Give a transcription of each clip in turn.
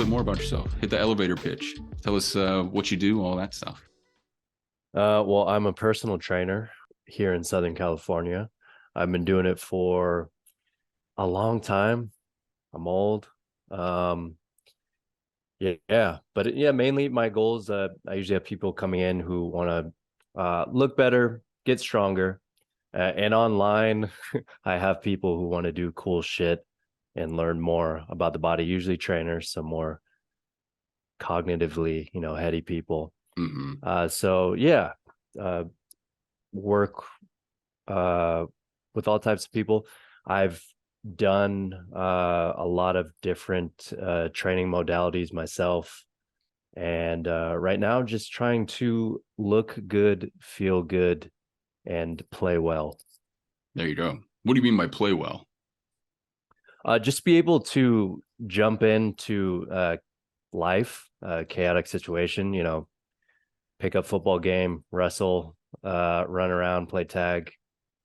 bit more about yourself. Hit the elevator pitch. Tell us what you do, all that stuff. Well, I'm a personal trainer here in Southern California. I've been doing it for a long time. I'm old. Um, but mainly my goals. I usually have people coming in who want to look better, get stronger, and online, I have people who want to do cool shit and learn more about the body. Usually trainers, some more cognitively, heady people. So yeah, uh, work with all types of people. I've done a lot of different training modalities myself. And right now, just trying to look good, feel good, and play well. There you go. What do you mean by play well? Just be able to jump into life, chaotic situation, pick up football game, wrestle, run around, play tag,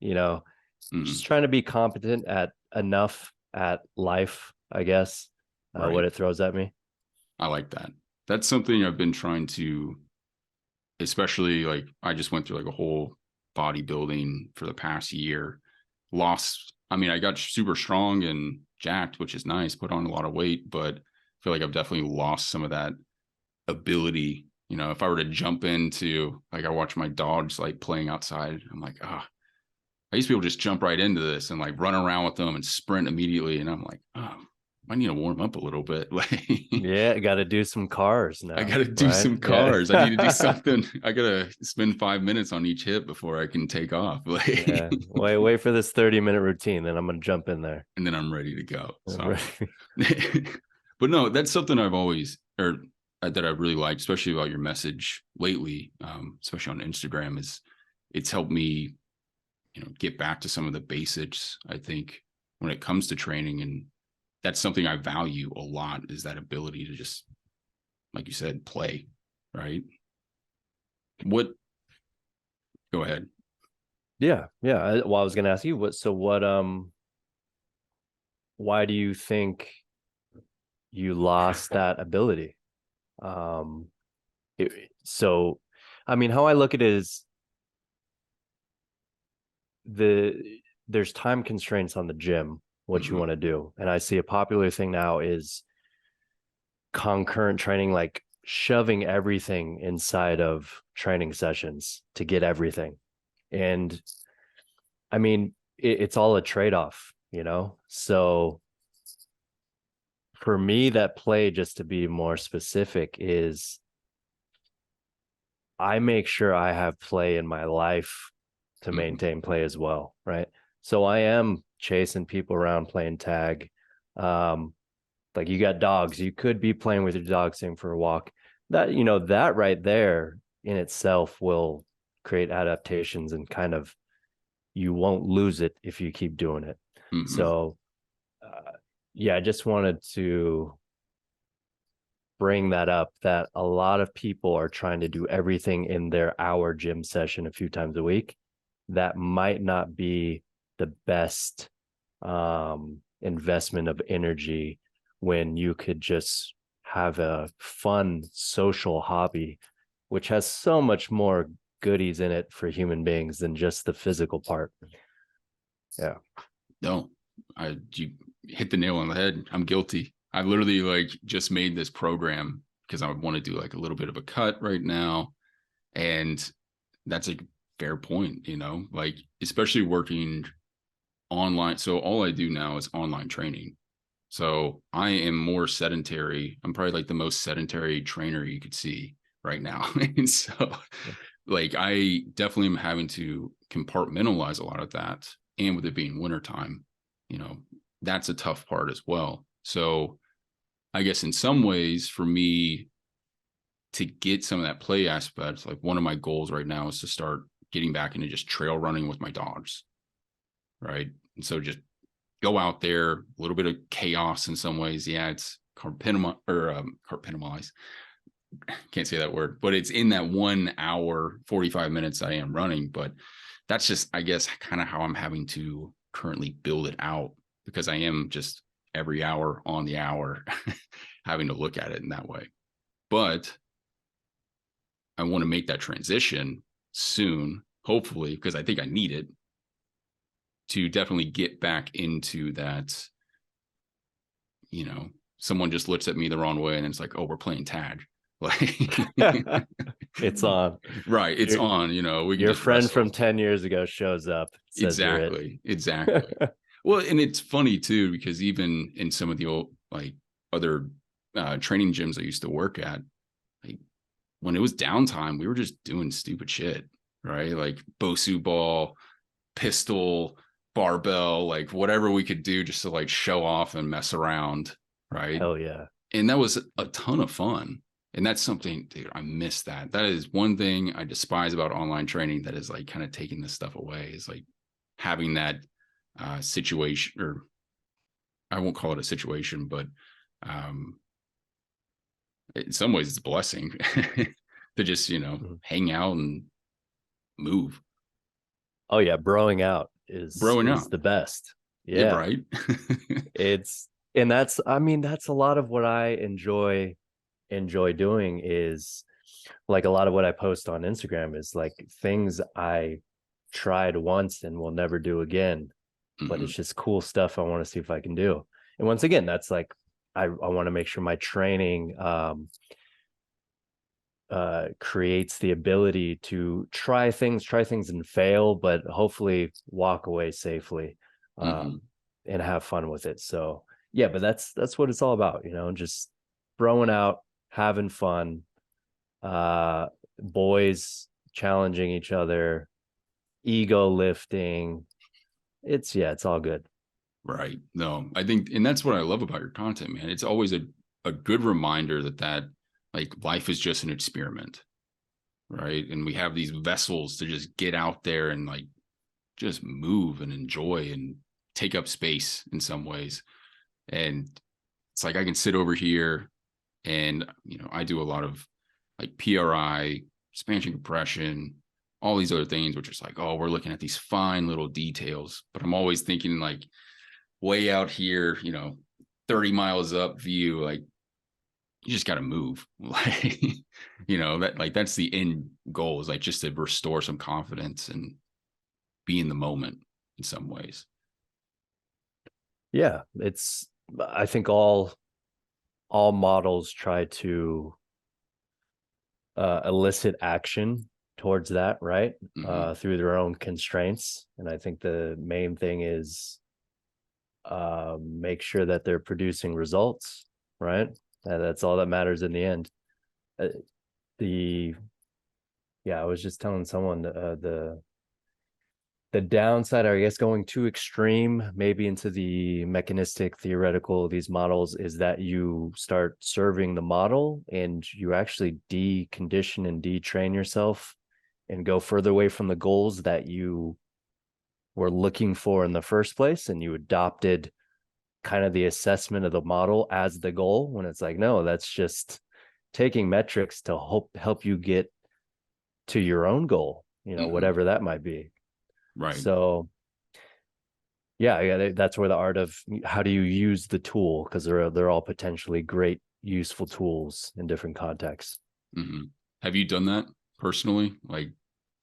just trying to be competent at enough at life, I guess, what it throws at me. I like that. That's something I've been trying to, especially like I just went through like a whole bodybuilding for the past year. I got super strong and jacked, which is nice, put on a lot of weight, but I feel like I've definitely lost some of that ability. If I were to jump into, like, I watch my dogs like playing outside, I'm like, I used to be able to just jump right into this and like run around with them and sprint immediately. And I'm like, I need to warm up a little bit. Yeah, got to do some cars now. I got to do some cars. I need to do something. I got to spend 5 minutes on each hip before I can take off. Yeah. Wait for this 30-minute routine. Then I'm going to jump in there. And then I'm ready to go. So. But no, that's something I've always, or that I really liked, especially about your message lately, especially on Instagram, is it's helped me, get back to some of the basics, I think, when it comes to training. And that's something I value a lot, is that ability to just, like you said, play, right? Go ahead. Yeah. I was going to ask you why do you think you lost that ability? How I look at it is there's time constraints on the gym, what you want to do. And I see a popular thing now is concurrent training, like shoving everything inside of training sessions to get everything. And it's all a trade-off, So for me, that play, just to be more specific, is I make sure I have play in my life to maintain play as well, right? So I am chasing people around playing tag. Like, you got dogs, you could be playing with your dog, saying for a walk. That right there in itself will create adaptations, and kind of, you won't lose it if you keep doing it. So I just wanted to bring that up, that a lot of people are trying to do everything in their hour gym session a few times a week. That might not be the best investment of energy, when you could just have a fun social hobby, which has so much more goodies in it for human beings than just the physical part. Yeah. No, you hit the nail on the head. I'm guilty. I literally just made this program because I want to do like a little bit of a cut right now. And that's a fair point, especially working online. So all I do now is online training. So I am more sedentary. I'm probably like the most sedentary trainer you could see right now. And so I definitely am having to compartmentalize a lot of that. And with it being wintertime, that's a tough part as well. So I guess in some ways, for me to get some of that play aspect, like one of my goals right now is to start getting back into just trail running with my dogs. Right. And so just go out there, a little bit of chaos in some ways. Yeah, it's compartmentalize. Can't say that word, but it's in that 1 hour, 45 minutes I am running. But that's just, I guess, kind of how I'm having to currently build it out, because I am just every hour on the hour. having to look at it in that way. But I want to make that transition soon, hopefully, because I think I need it to definitely get back into that. Someone just looks at me the wrong way and it's like, oh, we're playing tag. Like it's on. Right. It's on, we can your just friend wrestle. from 10 years ago shows up. Says Exactly. Well, and it's funny too, because even in some of the old, like other training gyms I used to work at, like when it was downtime, we were just doing stupid shit, right? Like Bosu ball, pistol, barbell, like whatever we could do just to like show off and mess around, right? Hell yeah. And that was a ton of fun. And that's something, dude, I miss that. That is one thing I despise about online training that is like kind of taking this stuff away, is like having that situation, or I won't call it a situation, but in some ways it's a blessing to just, hang out and move. Oh yeah. Broing out is the best. Yeah. Right. That's a lot of what I enjoy doing, is like a lot of what I post on Instagram is like things I tried once and will never do again, but it's just cool stuff I want to see if I can do. And once again, that's like I want to make sure my training creates the ability to try things and fail, but hopefully walk away safely and have fun with it. So yeah, but that's what it's all about, just throwing out, having fun, boys challenging each other, ego lifting. It's all good. Right. No, I think, and that's what I love about your content, man. It's always a good reminder that like life is just an experiment, right? And we have these vessels to just get out there and like just move and enjoy and take up space in some ways. And it's like I can sit over here and, I do a lot of like PRI, expansion compression, all these other things, which is like, oh, we're looking at these fine little details. But I'm always thinking like way out here, 30 miles up view, like you just got to move. Like, that's the end goal, is like just to restore some confidence and be in the moment in some ways. Yeah. I think all models try to elicit action towards that, right? Through their own constraints. And I think the main thing is make sure that they're producing results, right? That's all that matters in the end. I was just telling someone the downside, I guess, going too extreme, maybe into the mechanistic, theoretical, these models, is that you start serving the model and you actually decondition and detrain yourself and go further away from the goals that you were looking for in the first place. And you adopted kind of the assessment of the model as the goal, when it's like, no, that's just taking metrics to help you get to your own goal, whatever that might be. Right. So yeah, that's where the art of how do you use the tool, because they're all potentially great, useful tools in different contexts. Have you done that personally, like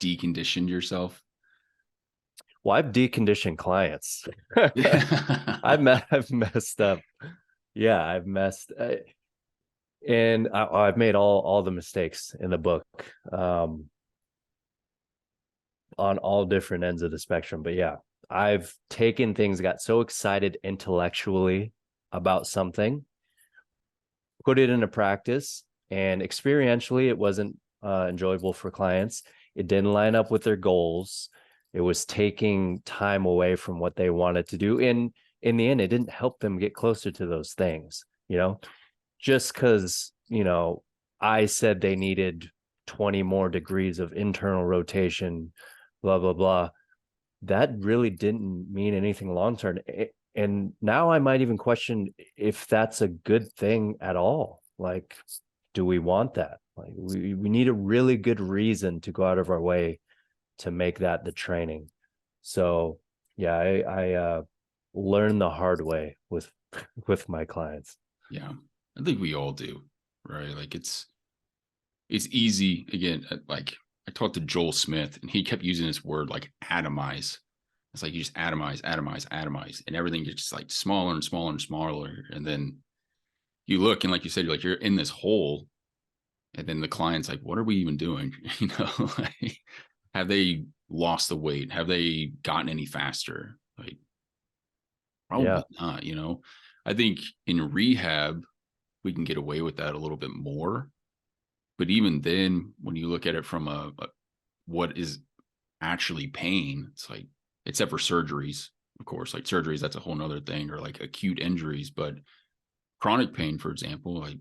deconditioned yourself? Well, I've deconditioned clients. I've messed up. Yeah, and I've made all the mistakes in the book, on all different ends of the spectrum. But yeah, I've taken things, got so excited intellectually about something, put it into practice, and experientially it wasn't enjoyable for clients. It didn't line up with their goals. It was taking time away from what they wanted to do. In the end, it didn't help them get closer to those things, just because, I said they needed 20 more degrees of internal rotation, blah, blah, blah. That really didn't mean anything long-term. And now I might even question if that's a good thing at all. Like, do we want that? Like, we need a really good reason to go out of our way to make that the training. So yeah, I learned the hard way with my clients. Yeah. I think we all do, right? Like it's easy again. Like I talked to Joel Smith, and he kept using this word like atomize. It's like you just atomize, atomize, atomize, and everything gets just like smaller and smaller and smaller. And then you look, and like you said, you're in this hole, and then the client's like, "What are we even doing?" Like, have they lost the weight? Have they gotten any faster? Like, Yeah. probably not. I think in rehab we can get away with that a little bit more. But even then, when you look at it from a what is actually pain, it's like, except for surgeries, of course, like surgeries, that's a whole nother thing, or like acute injuries. But chronic pain, for example, like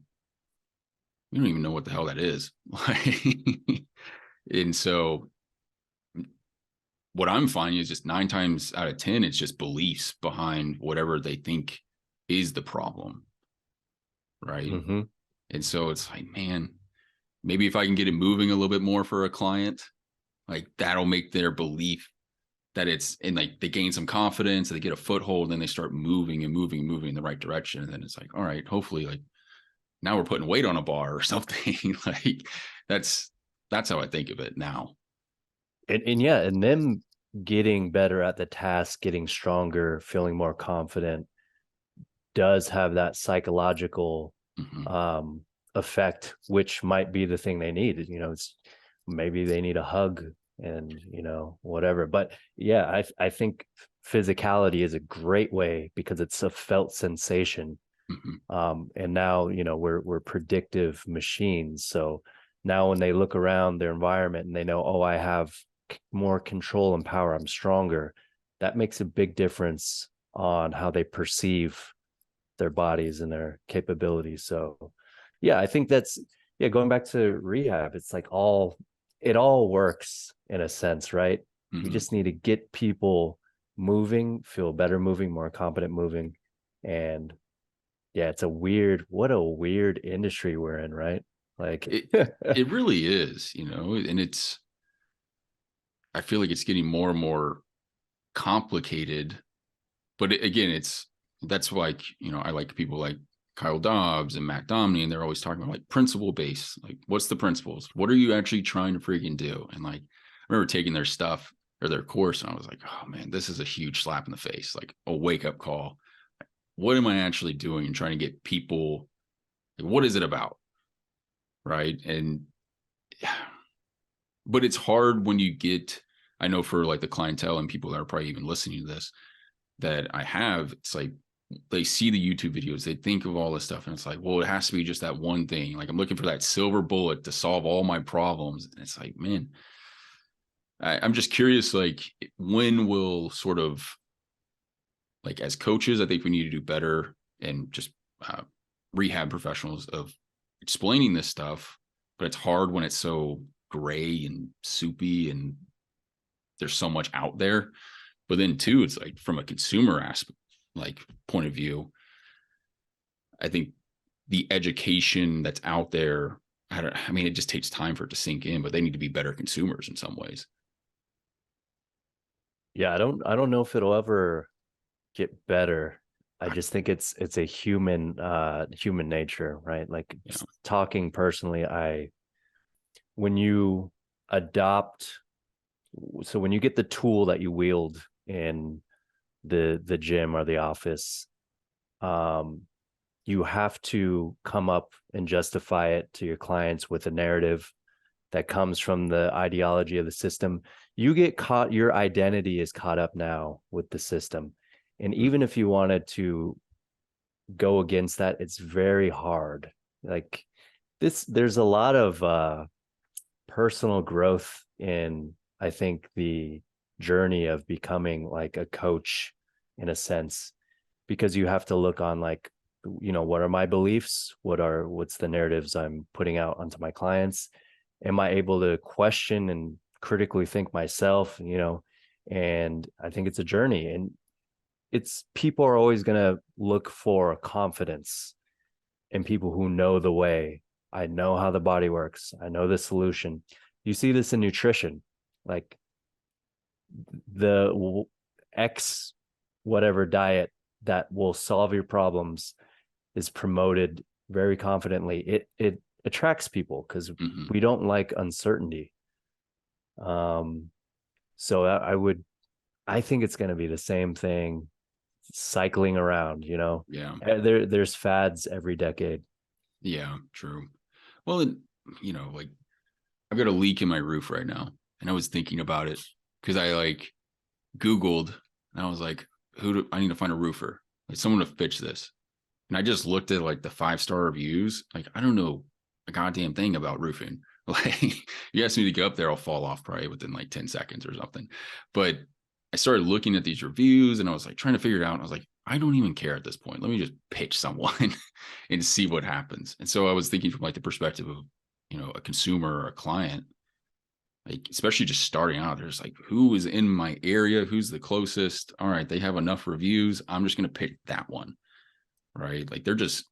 we don't even know what the hell that is. Like, and so what I'm finding is just 9 times out of 10, it's just beliefs behind whatever they think is the problem. Right. Mm-hmm. And so it's like, man, maybe if I can get it moving a little bit more for a client, like that'll make their belief that it's, and like they gain some confidence, they get a foothold, and then they start moving and moving and moving in the right direction. And then it's like, all right, hopefully, like now we're putting weight on a bar or something. Like that's how I think of it now. And yeah, and them getting better at the task, getting stronger, feeling more confident does have that psychological Mm-hmm. effect, which might be the thing they need. It's maybe they need a hug and whatever. But yeah, I think physicality is a great way because it's a felt sensation. Mm-hmm. And now we're predictive machines. So now when they look around their environment and they know, oh, I have more control and power, I'm stronger, that makes a big difference on how they perceive their bodies and their capabilities. So yeah, I think that's, yeah, going back to rehab, it's like it all works in a sense, right? You Mm-hmm. just need to get people moving, feel better moving, more competent moving. And yeah, what a weird industry we're in, right? Like It it really is, and I feel like it's getting more and more complicated. But again, that's like, I like people like Kyle Dobbs and Matt Domney, and they're always talking about like principle based, like what's the principles, what are you actually trying to freaking do? And like I remember taking their stuff or their course, and I was like, oh man, this is a huge slap in the face, like a wake up call. What am I actually doing and trying to get people, like, what is it about? Right. And but it's hard when you get, I know for like the clientele and people that are probably even listening to this that I have, it's like they see the YouTube videos, they think of all this stuff, and it's like, well, it has to be just that one thing. Like I'm looking for that silver bullet to solve all my problems. And it's like, man, I'm just curious, like when will sort of like as coaches, I think we need to do better and just uh, rehab professionals of explaining this stuff, but it's hard when it's so gray and soupy and there's so much out there. But then too, it's like from a consumer aspect, like point of view, I think the education that's out there, I mean, it just takes time for it to sink in, but they need to be better consumers in some ways. yeah, I don't know if it'll ever get better. I just think it's a human nature, right? Like You know, talking personally, when you adopt, so when you get the tool that you wield in the gym or the office, um you have to come up and justify it to your clients with a narrative that comes from the ideology of the system. You get caught, your identity is caught up now with the system. And even if you wanted to go against that, it's very hard. Like there's a lot of personal growth in, I think, the journey of becoming like a coach in a sense, because you have to look on like, what are my beliefs? What's the narratives I'm putting out onto my clients? Am I able to question and critically think myself? And I think it's a journey, and it's people are always going to look for confidence in people who know the way. I know how the body works. I know the solution. You see this in nutrition, like the X whatever diet that will solve your problems is promoted very confidently, it attracts people because Hmm. we don't like uncertainty. So I think it's going to be the same thing cycling around, Yeah. there's fads every decade. Yeah. True. Well, like I've got a leak in my roof right now, and I was thinking about it because I like Googled and I was like, I need to find a roofer, like someone to fix this. And I just looked at like the 5-star reviews. Like, I don't know a goddamn thing about roofing. Like, you ask me to get up there, I'll fall off probably within like 10 seconds or something. But I started looking at these reviews and I was like trying to figure it out. And I was like, I don't even care at this point. Let me just pitch someone and see what happens. And so I was thinking from like the perspective of, a consumer or a client, like especially just starting out, there's like, who is in my area, who's the closest. All right, they have enough reviews, I'm just going to pick that one. Right, like they're just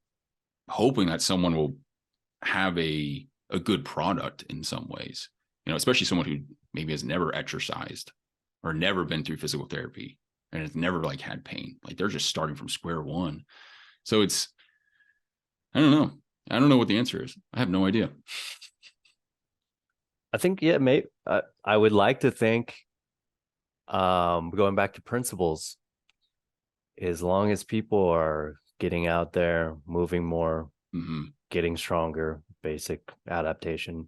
hoping that someone will have a good product in some ways, especially someone who maybe has never exercised or never been through physical therapy and has never like had pain. Like they're just starting from square one. So it's, I don't know, what the answer is. I have no idea. I think, yeah, maybe I would like to think, going back to principles, as long as people are getting out there, moving more, Mm-hmm. getting stronger, basic adaptation,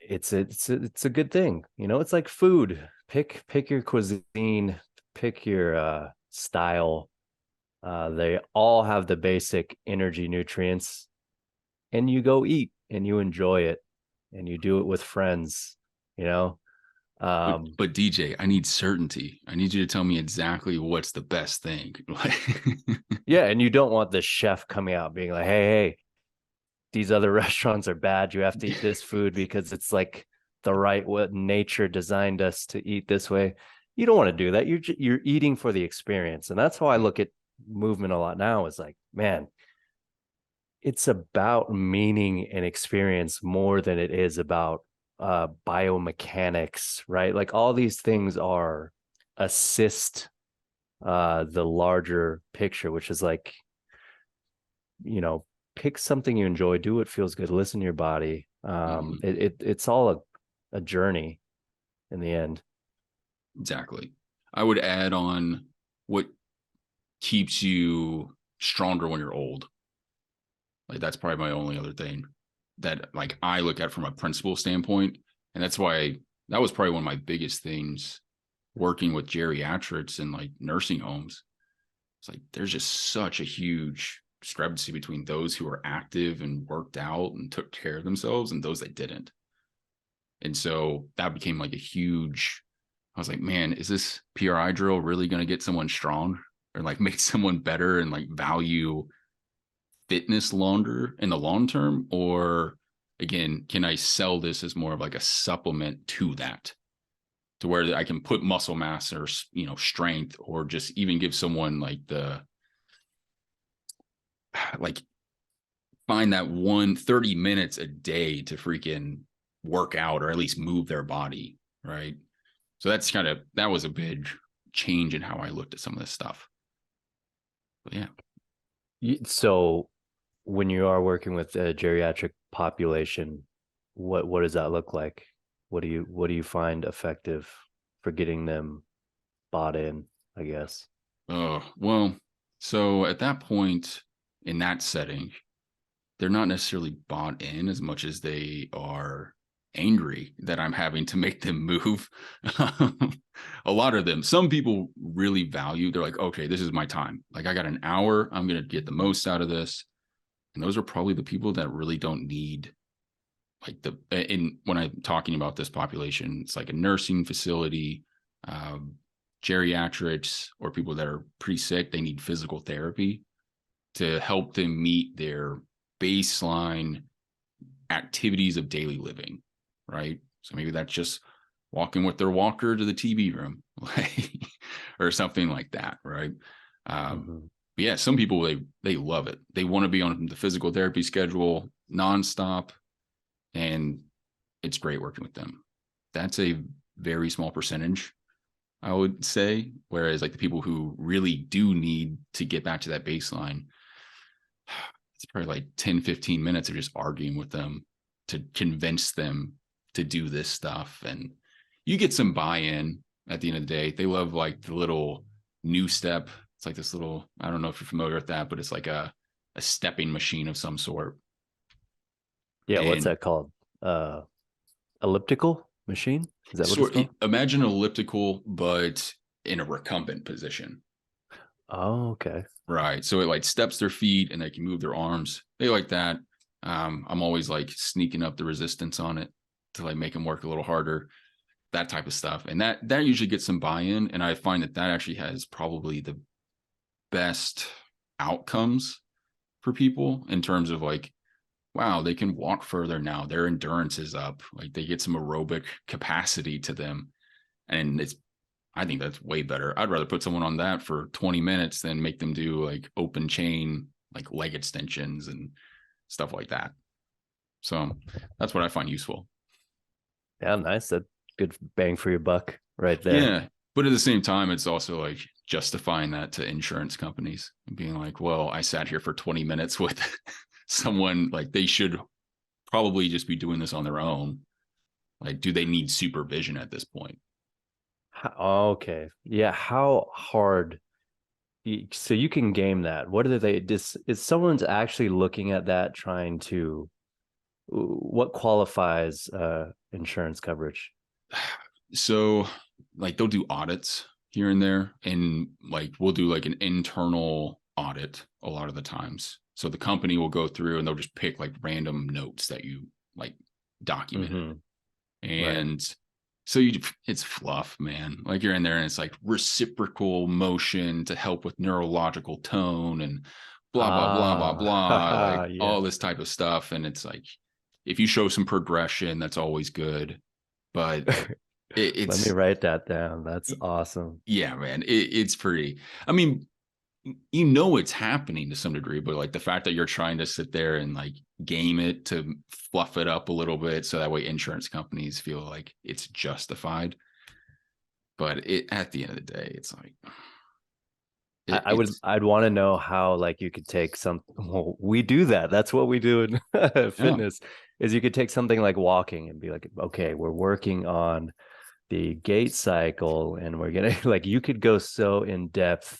it's a good thing. It's like food. Pick your cuisine, pick your style. They all have the basic energy nutrients, and you go eat and you enjoy it, and you do it with friends. You know, but um, but DJ, I need certainty. I need you to tell me exactly what's the best thing. yeah, and you don't want the chef coming out being like, hey, these other restaurants are bad. You have to eat this food because it's like the right what nature designed us to eat this way. You don't want to do that. You're eating for the experience, and that's how I look at movement a lot now. Is like, man, it's about meaning and experience more than it is about biomechanics, right? Like all these things are assist the larger picture, which is like, you know, pick something you enjoy, do what feels good, listen to your body. Mhm. It's all a journey in the end. Exactly. I would add on what keeps you stronger when you're old. Like that's probably my only other thing that like I look at from a principle standpoint. And that's why that was probably one of my biggest things working with geriatrics and like nursing homes. It's like there's just such a huge discrepancy between those who are active and worked out and took care of themselves and those that didn't. And so that became like a huge, I was like, man, is this PRI drill really going to get someone strong or like make someone better and like value fitness longer in the long term? Or again, can I sell this as more of like a supplement to that, to where I can put muscle mass or, strength, or just even give someone like like find that 30 minutes a day to freaking work out or at least move their body. Right. So that was a big change in how I looked at some of this stuff. But yeah. So when you are working with a geriatric population, what does that look like? What do you find effective for getting them bought in, I guess? Oh, well, so at that point in that setting, they're not necessarily bought in as much as they are angry that I'm having to make them move. A lot of them, some people really value, they're like, okay, this is my time. Like, I got an hour, I'm going to get the most out of this. And those are probably the people that really don't need, like, when I'm talking about this population, it's like a nursing facility, um, geriatrics, or people that are pretty sick, they need physical therapy to help them meet their baseline activities of daily living, right? So maybe that's just walking with their walker to the TV room, like, or something like that, right? Mm-hmm. But yeah, some people they love it. They want to be on the physical therapy schedule nonstop, and it's great working with them. That's a very small percentage, I would say. Whereas like the people who really do need to get back to that baseline, it's probably like 10, 15 minutes of just arguing with them to convince them to do this stuff. And you get some buy-in at the end of the day. They love like the little new step. It's like this little, I don't know if you're familiar with that, but it's like a stepping machine of some sort. Yeah, what's And that called? Elliptical machine? Is that what it's called? imagine an elliptical, but in a recumbent position. Oh, okay. Right. So it like steps their feet and they can move their arms. They like that. I'm always like sneaking up the resistance on it to like make them work a little harder, that type of stuff. And that usually gets some buy-in. And I find that actually has probably the best outcomes for people in terms of like, wow, they can walk further now. Their endurance is up. Like they get some aerobic capacity to them. And I think that's way better. I'd rather put someone on that for 20 minutes than make them do like open chain, like leg extensions and stuff like that. So that's what I find useful. Yeah, nice. That good bang for your buck right there. Yeah. But at the same time, it's also like justifying that to insurance companies and being like, well, I sat here for 20 minutes with someone, like they should probably just be doing this on their own. Like, do they need supervision at this point? Okay. Yeah. How hard? So you can game that. What are they? Is someone's actually looking at that, trying to? What qualifies insurance coverage? So, like, they'll do audits here and there, and like we'll do like an internal audit a lot of the times. So the company will go through and they'll just pick like random notes that you like documented. Mm-hmm. And right. so it's fluff, man. Like you're in there and it's like reciprocal motion to help with neurological tone and blah blah blah blah blah, like Yeah. all this type of stuff. And it's like if you show some progression, that's always good. But Let me it's write that down. That's awesome. yeah, man. It's pretty. I mean, you know it's happening to some degree, but like the fact that you're trying to sit there and like game it to fluff it up a little bit so that way insurance companies feel like it's justified. But at the end of the day, it's like I'd want to know how, like, you could take some, well, we do that. That's what we do in yeah. fitness, is you could take something like walking and be like, okay, we're working on the gait cycle and we're gonna like, you could go so in depth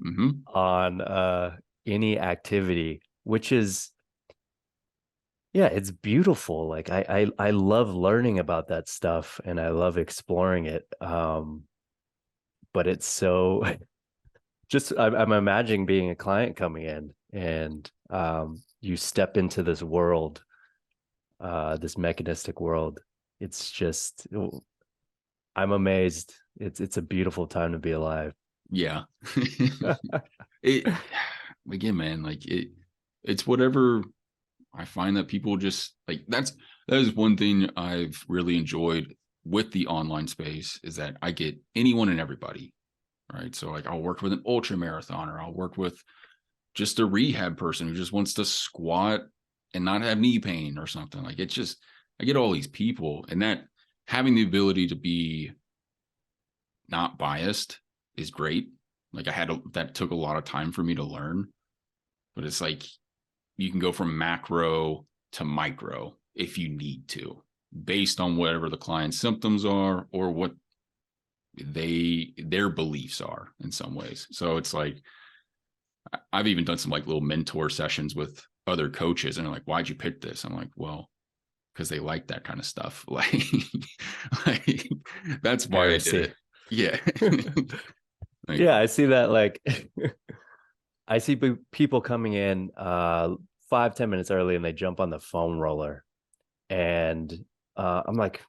Mm-hmm. on any activity, which is, yeah, it's beautiful. Like I love learning about that stuff and I love exploring it. But it's so just I'm imagining being a client coming in and you step into this world, this mechanistic world. It's just, I'm amazed. It's a beautiful time to be alive. Yeah. it again, man, like it's whatever I find that people just like that is one thing I've really enjoyed with the online space is that I get anyone and everybody, right? So like I'll work with an ultra marathoner, I'll work with just a rehab person who just wants to squat and not have knee pain or something. Like it's just I get all these people, and that having the ability to be not biased is great. Like that took a lot of time for me to learn, but it's like you can go from macro to micro if you need to, based on whatever the client's symptoms are or what their beliefs are in some ways. So it's like I've even done some like little mentor sessions with other coaches, and they're like, "Why'd you pick this?" I'm like, "Well, because they like that kind of stuff." Like that's why I did Heresy. it. Yeah. Like, Yeah, I see that. Like, I see people coming in 5-10 minutes early and they jump on the foam roller, and I'm like,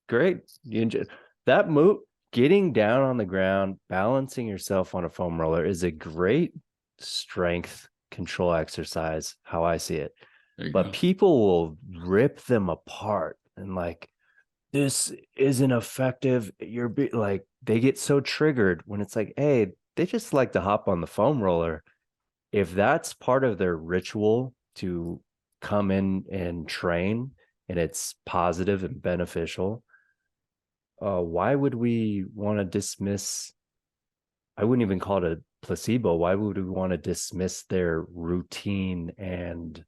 great, you enjoy that move. Getting down on the ground, balancing yourself on a foam roller is a great strength control exercise, how I see it. But go. people will rip them apart and like, this isn't effective. Like, they get so triggered when it's like, hey, they just like to hop on the foam roller. If that's part of their ritual to come in and train and it's positive and beneficial, why would we want to dismiss? I wouldn't even call it a placebo? Why would we want to dismiss their routine and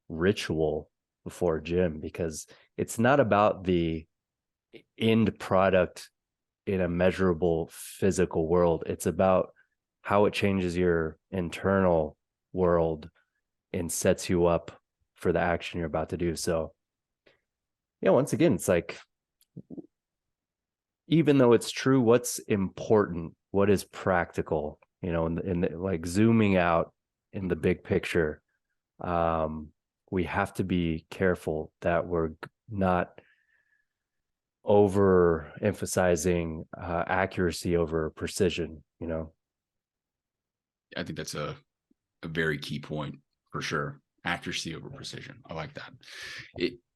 ritual before a gym? Because it's not about the end product in a measurable physical world. It's about how it changes your internal world and sets you up for the action you're about to do. So, yeah, once again, it's like, even though it's true, what's important, what is practical, like zooming out in the big picture, we have to be careful that we're not over emphasizing accuracy over precision. I think that's a very key point for sure. Accuracy over precision. I like that.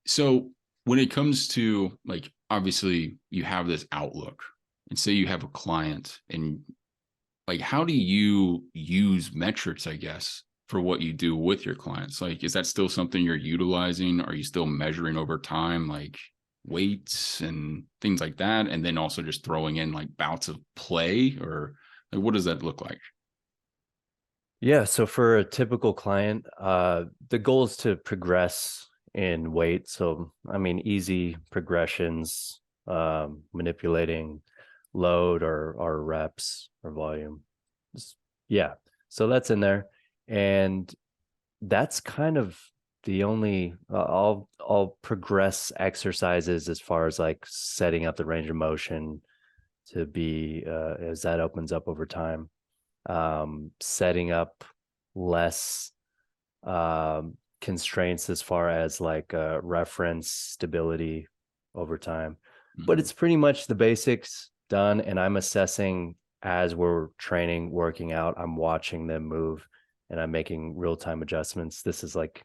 So when it comes to, like, obviously you have this outlook, and say you have a client, and like, how do you use metrics, I guess, for what you do with your clients? Like, is that still something you're utilizing? Are you still measuring over time, like weights and things like that? And then also just throwing in like bouts of play, or like, what does that look like? Yeah, so for a typical client, the goal is to progress in weight. So, I mean, easy progressions, manipulating load or reps or volume. Yeah, so that's in there, and that's kind of the only. I'll progress exercises as far as like setting up the range of motion to be as that opens up over time, setting up less constraints as far as like reference stability over time. But it's pretty much the basics done, and I'm assessing as we're training, working out. I'm watching them move, and I'm making real-time adjustments. This is like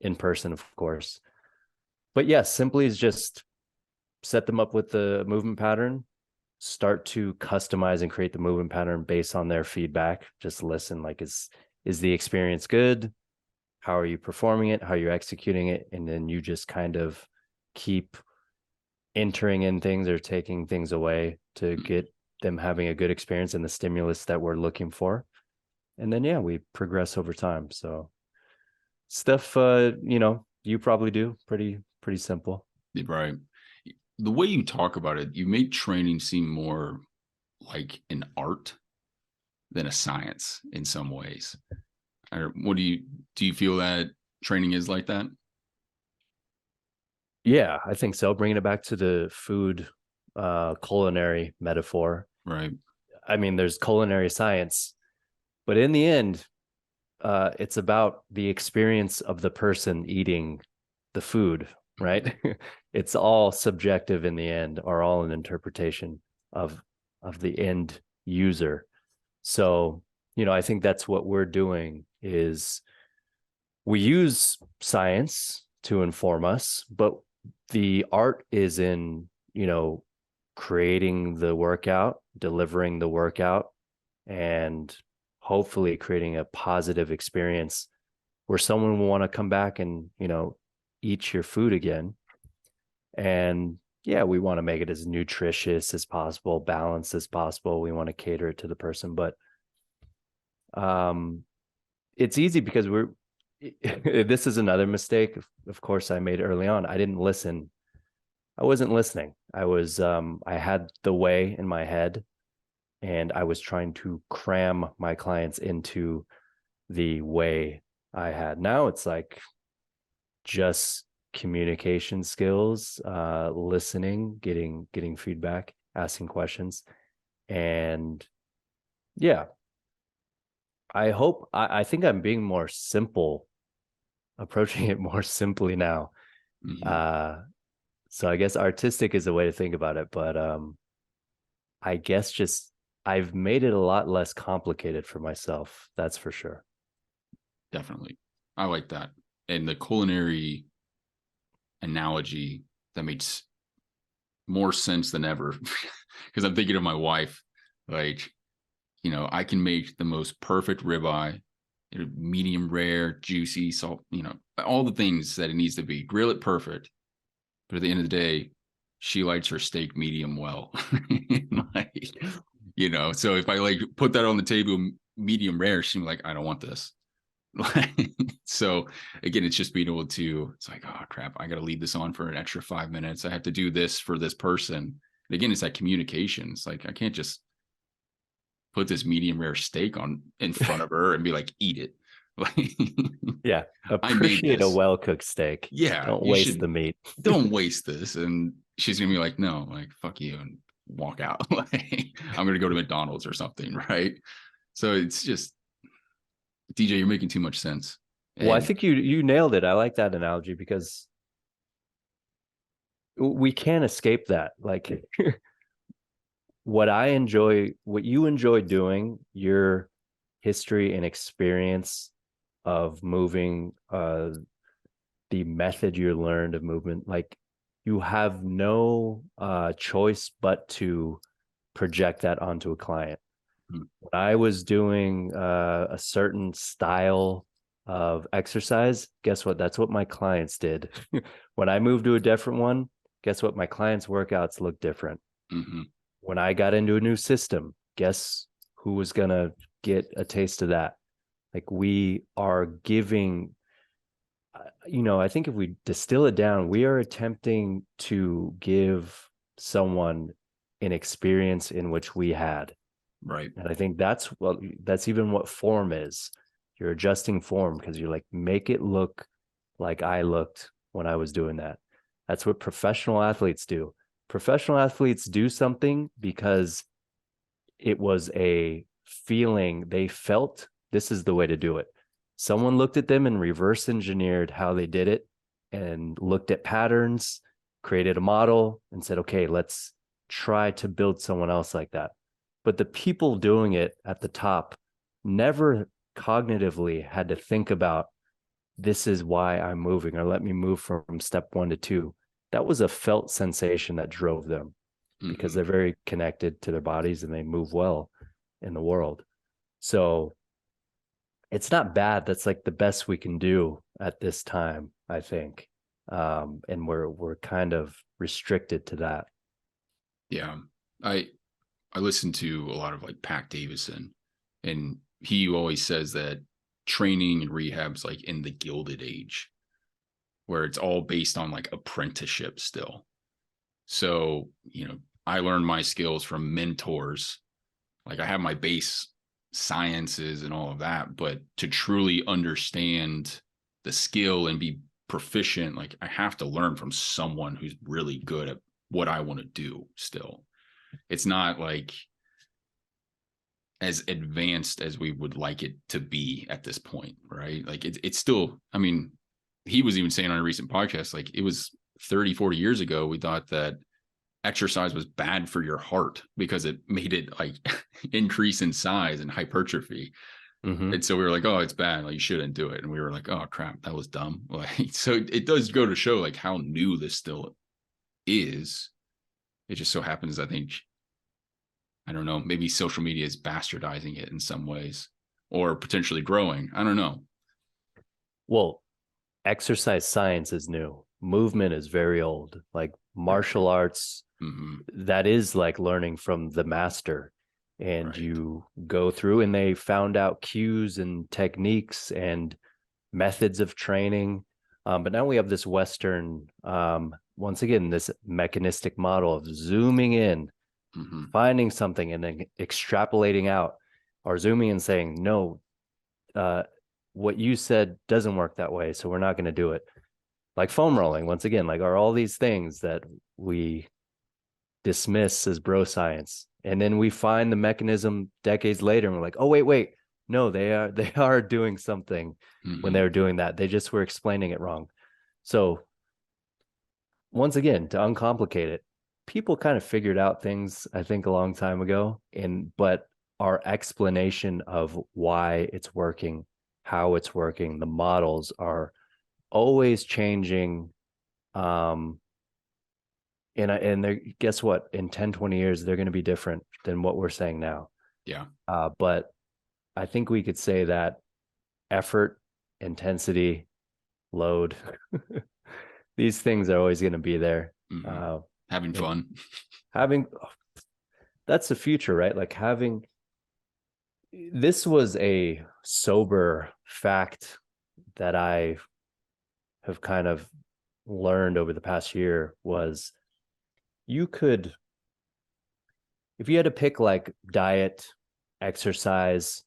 in person, of course. But yes, simply is just set them up with the movement pattern, start to customize and create the movement pattern based on their feedback. Just listen, like, is the experience good? How are you performing it? How are you executing it? And then you just kind of keep entering in things or taking things away to get them having a good experience and the stimulus that we're looking for. And then, yeah, we progress over time. So stuff, you probably do pretty simple. Right. The way you talk about it, you make training seem more like an art than a science in some ways. What do you feel that training is like that? Yeah, I think so. Bringing it back to the food culinary metaphor. Right. I mean, there's culinary science, but in the end, it's about the experience of the person eating the food, right? It's all subjective in the end, or all an interpretation of the end user. So, I think that's what we're doing, is we use science to inform us, but the art is in, creating the workout, delivering the workout, and hopefully creating a positive experience where someone will want to come back and, eat your food again. And yeah, we want to make it as nutritious as possible, balanced as possible. We want to cater it to the person, but it's easy because this is another mistake, of course, I made early on. I didn't listen. I wasn't listening. I had the way in my head, and I was trying to cram my clients into the way I had. Now it's like just communication skills, listening, getting feedback, asking questions. And yeah, I think I'm being more simple, approaching it more simply now. So I guess artistic is a way to think about it, but I guess just I've made it a lot less complicated for myself. That's for sure. Definitely. I like that. And the culinary analogy, that makes more sense than ever, because I'm thinking of my wife. Like, I can make the most perfect ribeye, medium rare, juicy, salt, all the things that it needs to be, grill it perfect. But at the end of the day, she likes her steak medium well. Like, so if I like put that on the table medium rare, she's like, I don't want this. So again, it's just being able to, it's like, oh crap, I got to leave this on for an extra 5 minutes. I have to do this for this person. And again, it's that communication. It's like, I can't just put this medium rare steak on in front of her and be like, eat it. Like, Yeah. I made Appreciate a this. well-cooked steak. Yeah, Don't you waste should, the meat. don't waste this. And she's gonna be like, no, like fuck you, and walk out. Like, I'm gonna go to McDonald's or something, right? So it's just, DJ, you're making too much sense. Well, I And think you nailed it. I like that analogy because we can't escape that. Like what you enjoy doing, your history and experience of moving, the method you learned of movement, like you have no choice but to project that onto a client. mm, When I was doing a certain style of exercise, guess what? That's what my clients did. When I moved to a different one, guess what? My clients' workouts look different. mhm, When I got into a new system, guess who was going to get a taste of that? Like we are giving, I think if we distill it down, we are attempting to give someone an experience in which we had. right. And I think that's even what form is. You're adjusting form because you're like, make it look like I looked when I was doing that. That's what professional athletes do. Professional athletes do something because it was a feeling they felt this is the way to do it. Someone looked at them and reverse engineered how they did it and looked at patterns, created a model, and said, okay, let's try to build someone else like that. But the people doing it at the top never cognitively had to think about this is why I'm moving, or let me move from step 1 to 2. That was a felt sensation that drove them because Mhm. they're very connected to their bodies and they move well in the world. So it's not bad. That's like the best we can do at this time, I think. And we're kind of restricted to that. Yeah. I I listen to a lot of like Pac Davison, and he always says that training and rehab's like in the Gilded Age, where it's all based on like apprenticeship still. So, I learned my skills from mentors. Like, I have my base sciences and all of that, but to truly understand the skill and be proficient, like I have to learn from someone who's really good at what I want to do still. It's not like as advanced as we would like it to be at this point, right? Like it's still, I mean, he was even saying on a recent podcast, like it was 30, 40 years ago, we thought that exercise was bad for your heart because it made it like increase in size and hypertrophy. Mm-hmm. And so we were like, oh, it's bad. Like you shouldn't do it. And we were like, oh crap, that was dumb. Like, so it does go to show like how new this still is. It just so happens, I think, I don't know, maybe social media is bastardizing it in some ways or potentially growing. I don't know. Well, exercise science is new. Movement is very old. Like martial arts, that is like learning from the master. And Right. you go through and they found out cues and techniques and methods of training. But now we have this Western, once again, this mechanistic model of zooming in, finding something and then extrapolating out, or zooming and saying, no, what you said doesn't work that way. So we're not going to do it. Like foam rolling, once again, like are all these things that we dismiss as bro science. And then we find the mechanism decades later and we're like, oh, wait. No, they are doing something when they were doing that. They just were explaining it wrong. So once again, to uncomplicate it, people kind of figured out things, I think, a long time ago. But our explanation of why it's working, how it's working, the models are always changing. And guess what? In 10, 20 years, they're going to be different than what we're saying now. Yeah. But I think we could say that effort, intensity, load, these things are always going to be there. Having fun. Having, that's the future, right? Like having, This was a sober fact that I have kind of learned over the past year was you could, if you had to pick like diet, exercise,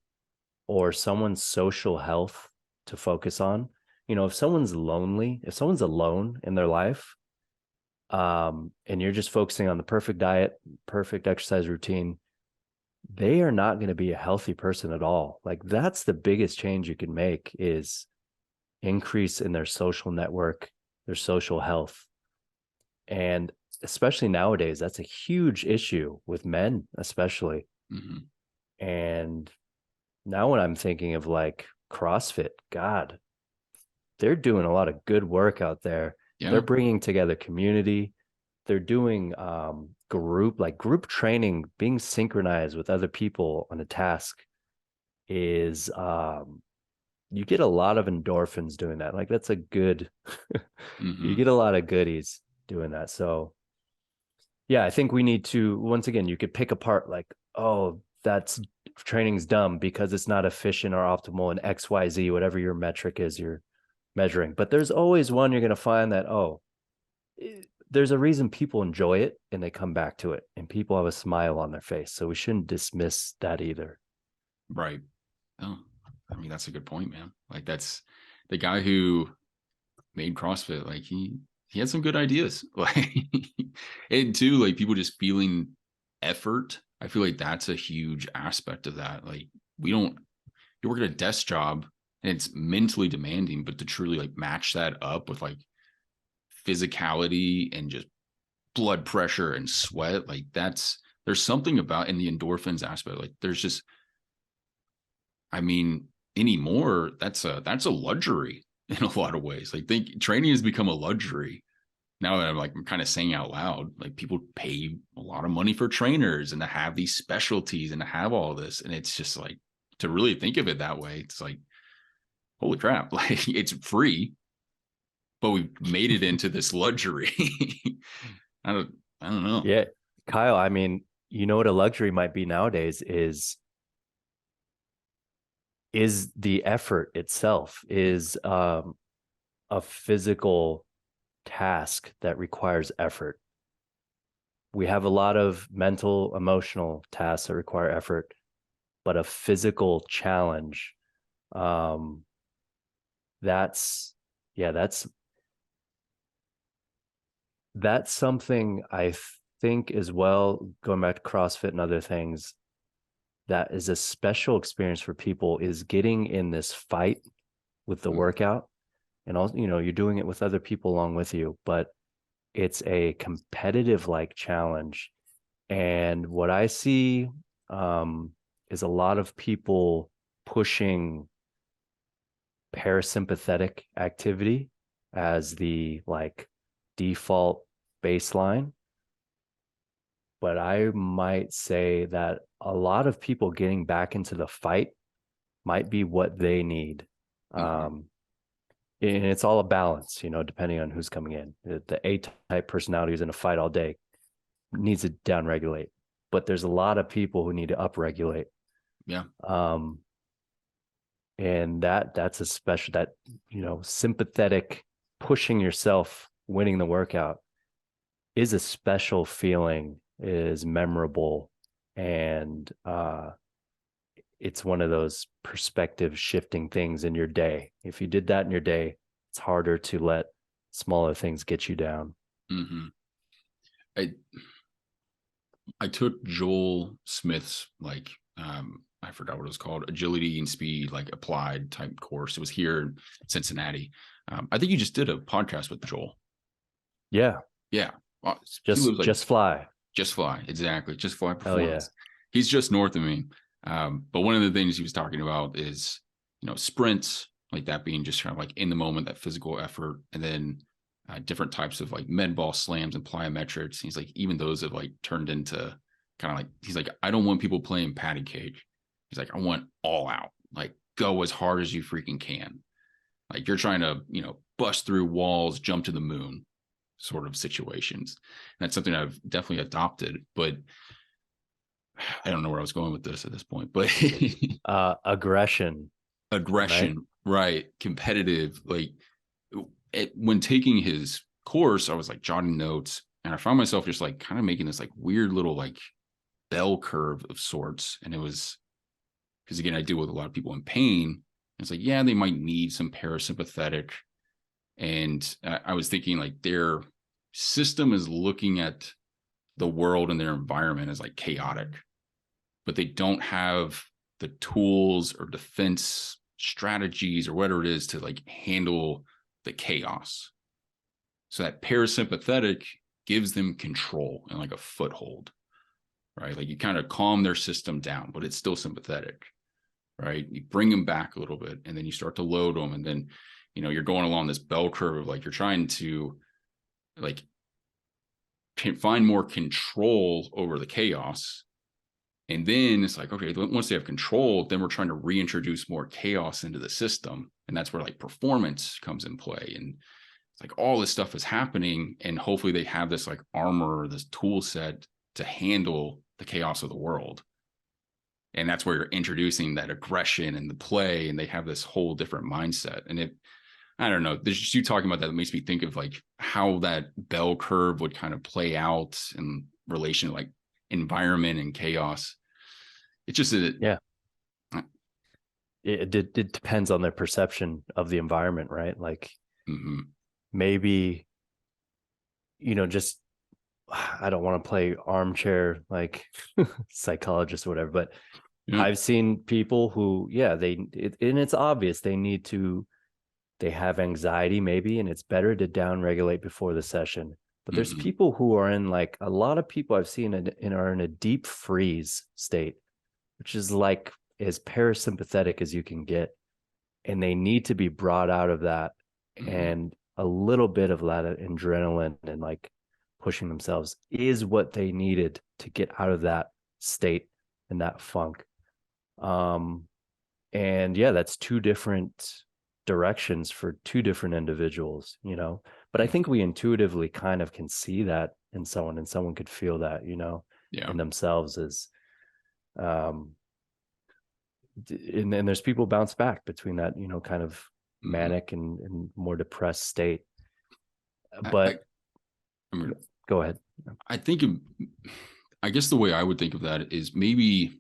or someone's social health to focus on, you know, if someone's lonely, if someone's alone in their life, and you're just focusing on the perfect diet, perfect exercise routine, they are not going to be a healthy person at all. Like that's the biggest change you can make is increase in their social network, their social health. And especially nowadays, that's a huge issue with men, especially. Mm-hmm. And now when I'm thinking of like CrossFit, God, they're doing a lot of good work out there. They're Yeah. bringing together community. They're doing group training, being synchronized with other people on a task is you get a lot of endorphins doing that. Like that's a good you Mm-hmm. get a lot of goodies doing that. So yeah, I think we need to, once again, you could pick apart like, oh, that's training's dumb because it's not efficient or optimal in XYZ, whatever your metric is you're measuring. But there's always one you're going to find that, oh, there's a reason people enjoy it and they come back to it and people have a smile on their face. So we shouldn't dismiss that either. Right. Oh, I mean, that's a good point, man. Like that's the guy who made CrossFit. Like he had some good ideas. Like and too, like people just feeling effort. I feel like that's a huge aspect of that. Like we don't you work at a desk job and it's mentally demanding, but to truly like match that up with like physicality and just blood pressure and sweat, like that's there's something about in the endorphins aspect. Like there's just I mean, anymore, that's a luxury in a lot of ways. Like think training has become a luxury. Now that I'm kind of saying out loud, like people pay a lot of money for trainers and to have these specialties and to have all this. And it's just like to really think of it that way, it's like, holy crap, like it's free, but we've made it into this luxury. I don't I don't know. Yeah. Kyle, I mean, you know what a luxury might be nowadays is the effort itself, is a physical task that requires effort. We have a lot of mental, emotional tasks that require effort, but a physical challenge, um, that's yeah, that's something I think as well, going back to CrossFit and other things, that is a special experience for people is getting in this fight with the workout. And also, you know, you're doing it with other people along with you, but it's a competitive like challenge. And what I see is a lot of people pushing parasympathetic activity as the like default baseline. But I might say that a lot of people getting back into the fight might be what they need. Mm-hmm. And it's all a balance, you know, depending on who's coming in. The A-type personality who's in a fight all day needs to downregulate, but there's a lot of people who need to upregulate. Yeah. And that's a special, that, you know, sympathetic pushing yourself, winning the workout is a special feeling, is memorable, and it's one of those perspective shifting things in your day. If you did that in your day, it's harder to let smaller things get you down. Mm-hmm. I I took Joel Smith's like I forgot what it was called, agility and speed, like applied type course. It was here in Cincinnati. I think you just did a podcast with Joel. Yeah. Yeah. He lives like Just fly. Just Fly. Exactly. Just Fly Hell yeah. Performance. He's just north of me. But one of the things he was talking about is, sprints, like that being just kind of like in the moment, that physical effort, and then different types of like med ball slams and plyometrics. He's like, even those have like turned into kind of like, he's like, I don't want people playing patty cake. He's like, I want all out, like go as hard as you freaking can. Like you're trying to, bust through walls, jump to the moon sort of situations. And that's something I've definitely adopted. But I don't know where I was going with this at this point, but Aggression, right? aggression, right? Competitive. Like when taking his course, I was like jotting notes, and I found myself just like kind of making this like weird little like bell curve of sorts. And it was because again, I deal with a lot of people in pain. It's like, yeah, they might need some parasympathetic. And I was thinking like their system is looking at the world and their environment as like chaotic, but they don't have the tools or defense strategies or whatever it is to like handle the chaos. So that parasympathetic gives them control and like a foothold, right? Like you kind of calm their system down, but it's still sympathetic, right? You bring them back a little bit and then you start to load them. And then, you're going along this bell curve of like, you're trying to like find more control over the chaos. And then it's like, okay, once they have control, then we're trying to reintroduce more chaos into the system. And that's where like performance comes in play. And it's like all this stuff is happening. And hopefully they have this like armor, this tool set to handle the chaos of the world. And that's where you're introducing that aggression and the play. And they have this whole different mindset. And I don't know, there's just you talking about that makes me think of like how that bell curve would kind of play out in relation to like environment and chaos. It's just Yeah. It depends on their perception of the environment, right? Like maybe, just, I don't want to play armchair like psychologist or whatever, but I've seen people who, and it's obvious they have anxiety maybe, and it's better to down regulate before the session. But there's people who are in like, a lot of people I've seen are in a deep freeze state, which is like as parasympathetic as you can get. And they need to be brought out of that and a little bit of that adrenaline and like pushing themselves is what they needed to get out of that state and that funk. And yeah, that's two different directions for two different individuals, but I think we intuitively kind of can see that in someone, and someone could feel that, in themselves as and there's people bounce back between that, kind of manic and more depressed state. But go ahead. I guess the way I would think of that is maybe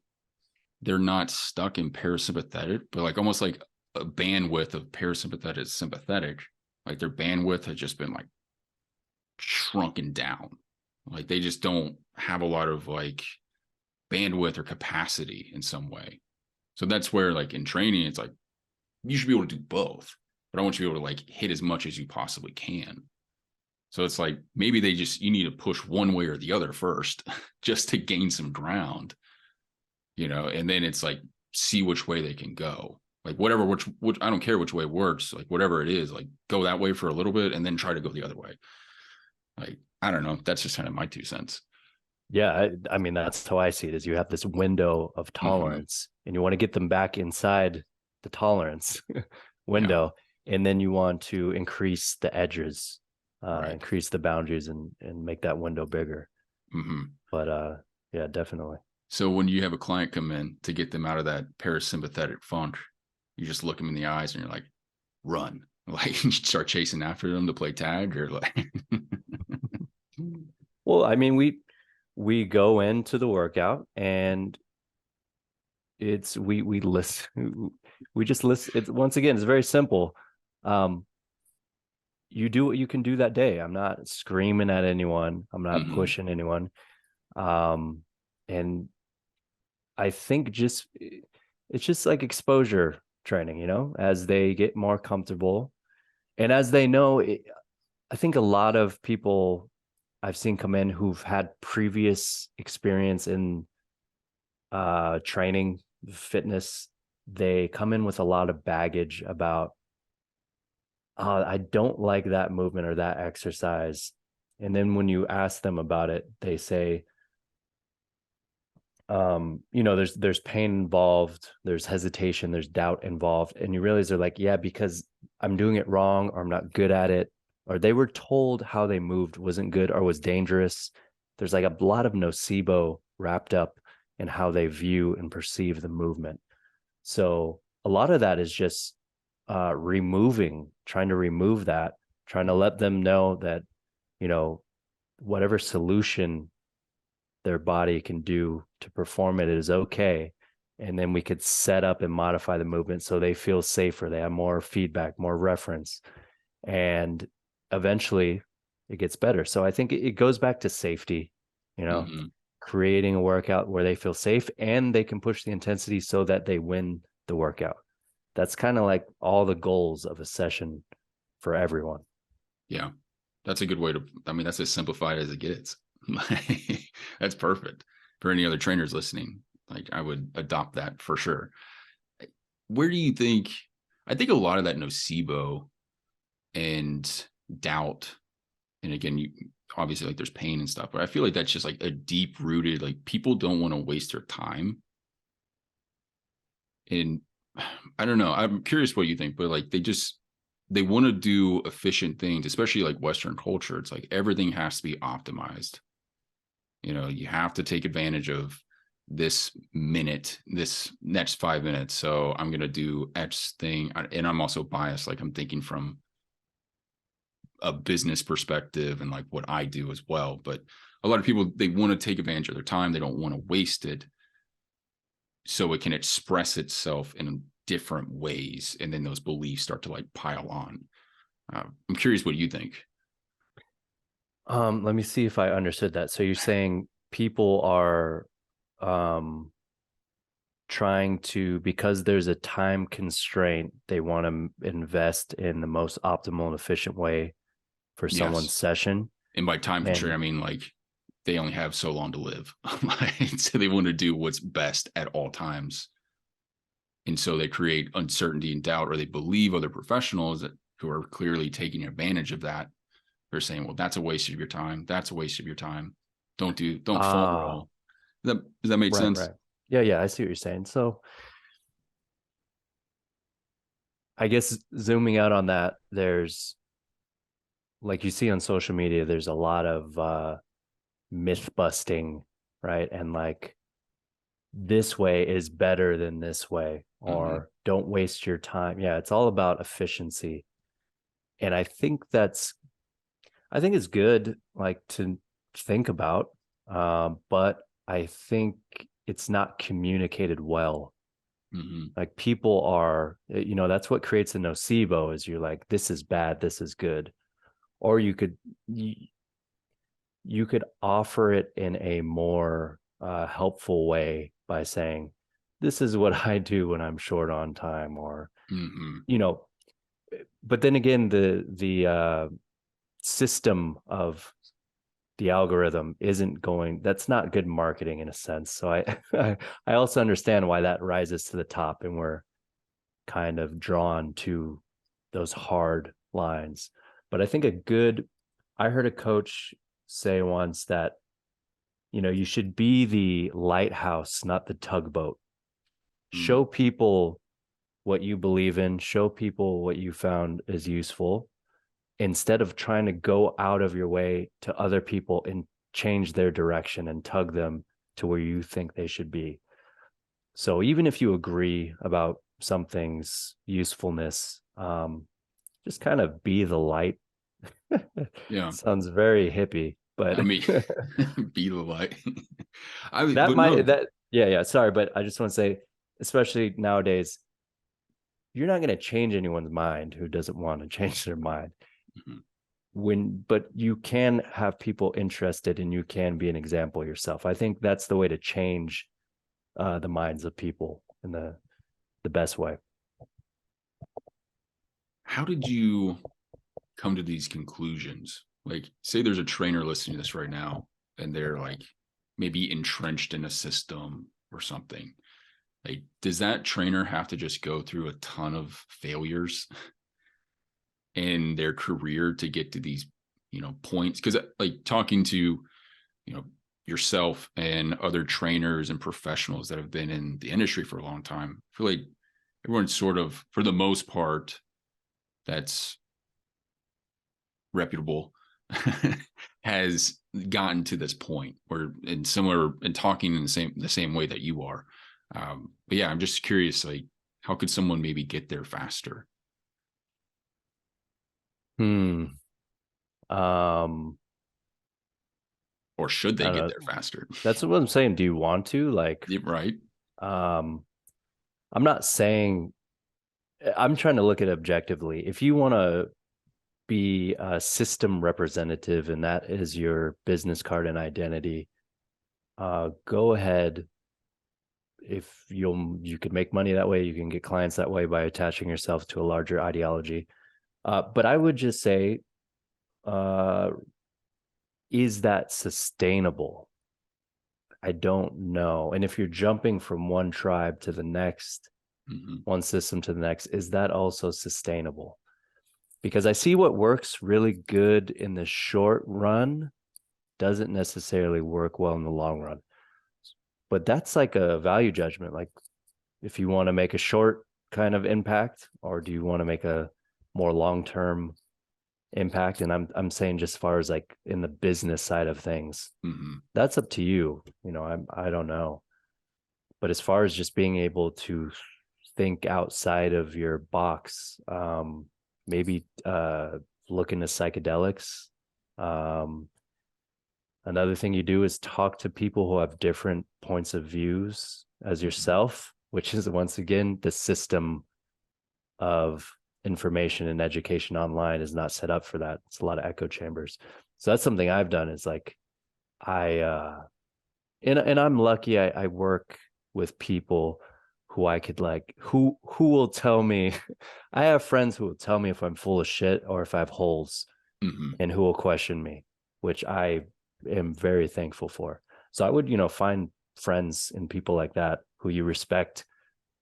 they're not stuck in parasympathetic, but like almost like a bandwidth of parasympathetic sympathetic, like their bandwidth has just been like shrunken down. Like they just don't have a lot of like bandwidth or capacity in some way. So that's where like in training, it's like you should be able to do both, but I want you to be able to like hit as much as you possibly can. So it's like maybe you need to push one way or the other first just to gain some ground, and then it's like see which way they can go. Like whatever, which I don't care which way works, like whatever it is, like go that way for a little bit and then try to go the other way. Like, I don't know. That's just kind of my 2 cents. Yeah. I mean, that's how I see it, is you have this window of tolerance and you want to get them back inside the tolerance window. Yeah. And then you want to increase the edges, increase the boundaries and make that window bigger. But yeah, definitely. So when you have a client come in to get them out of that parasympathetic funk, you just look them in the eyes and you're like, run. Like you start chasing after them to play tag, or like well, I mean, we go into the workout and we listen. We just listen. It's, once again, it's very simple. You do what you can do that day. I'm not screaming at anyone. I'm not pushing anyone. And I think it's just like exposure training, as they get more comfortable and as they know I think a lot of people I've seen come in who've had previous experience in training, fitness, they come in with a lot of baggage about, I don't like that movement or that exercise. And then when you ask them about it, they say, there's pain involved, there's hesitation, there's doubt involved. And you realize they're like, yeah, because I'm doing it wrong, or I'm not good at it, or they were told how they moved wasn't good or was dangerous. There's like a lot of nocebo wrapped up and how they view and perceive the movement. So a lot of that is just trying to remove that, trying to let them know that, you know, whatever solution their body can do to perform it is okay. And then we could set up and modify the movement so they feel safer. They have more feedback, more reference, and eventually it gets better. So I think it goes back to safety, you know, creating a workout where they feel safe and they can push the intensity so that they win the workout. That's kind of like all the goals of a session for everyone. Yeah. That's a good way to, I mean, that's as simplified as it gets. That's perfect for any other trainers listening. Like I would adopt that for sure. Where do you think, I think a lot of that nocebo and doubt, and again, you obviously like there's pain and stuff, but I feel like that's just like a deep rooted, like people don't want to waste their time. And I don't know, I'm curious what you think, but like they want to do efficient things, especially like Western culture. It's like everything has to be optimized. You know, you have to take advantage of this minute, this next 5 minutes. So I'm going to do X thing. And I'm also biased. Like I'm thinking from a business perspective and like what I do as well. But a lot of people, they want to take advantage of their time. They don't want to waste it. So it can express itself in different ways. And then those beliefs start to like pile on. I'm curious what you think. Let me see if I understood that. So you're saying people are trying to, because there's a time constraint, they want to invest in the most optimal and efficient way for someone's Yes. session. And by time constraint, I mean like they only have so long to live. So they want to do what's best at all times. And so they create uncertainty and doubt, or they believe other professionals that who are clearly taking advantage of that. They're saying, well, that's a waste of your time. That's a waste of your time. Don't foam roll. Does that make sense? Right. Yeah, I see what you're saying. So I guess zooming out on that, there's, like you see on social media, there's a lot of myth busting, right? And like, this way is better than this way, or don't waste your time. Yeah, it's all about efficiency. And I think it's good, like, to think about, but I think it's not communicated well. Like people are, that's what creates a nocebo, is you're like, this is bad, this is good. Or you could offer it in a more helpful way by saying, this is what I do when I'm short on time, or but then again, the system of the algorithm isn't going, that's not good marketing in a sense. So I also understand why that rises to the top, and we're kind of drawn to those hard lines. But I think I heard a coach say once that, you should be the lighthouse, not the tugboat. Show people what you believe in, show people what you found is useful, instead of trying to go out of your way to other people and change their direction and tug them to where you think they should be. So even if you agree about something's usefulness, just kind of be the light. Yeah. Sounds very hippie, but I mean, be the light. Sorry, but I just want to say, especially nowadays, you're not going to change anyone's mind who doesn't want to change their mind. But you can have people interested, and you can be an example yourself. I think that's the way to change the minds of people in the best way. How did you come to these conclusions? Like, say there's a trainer listening to this right now, and they're like maybe entrenched in a system or something. Like, does that trainer have to just go through a ton of failures in their career to get to these, points? Because like talking to, yourself and other trainers and professionals that have been in the industry for a long time, I feel like everyone's sort of, for the most part, that's reputable, has gotten to this point where in similar and talking in the same way that you are. But yeah, I'm just curious, like, how could someone maybe get there faster? Um, Or should I they don't get know. there faster? That's what I'm saying. Do you want to like? Yeah, right. Um, I'm not saying. I'm trying to look at it objectively. If you want to be a system representative and that is your business card and identity, go ahead. If you could make money that way, you can get clients that way by attaching yourself to a larger ideology. But I would just say, uh, is that sustainable? I don't know. And if you're jumping from one tribe to the next, one system to the next, is that also sustainable? Because I see what works really good in the short run doesn't necessarily work well in the long run. But that's like a value judgment. Like if you want to make a short kind of impact, or do you want to make a more long-term impact? And I'm saying just as far as like in the business side of things, that's up to you. I don't know. But as far as just being able to think outside of your box, maybe look into psychedelics. Another thing you do is talk to people who have different points of views as yourself, which is once again the system of information and education online is not set up for that. It's a lot of echo chambers. So that's something I've done is like and I'm lucky I work with people who I could like who will tell me. I have friends who will tell me if I'm full of shit or if I have holes, and who will question me, which I am very thankful for. So I would, find friends and people like that who you respect,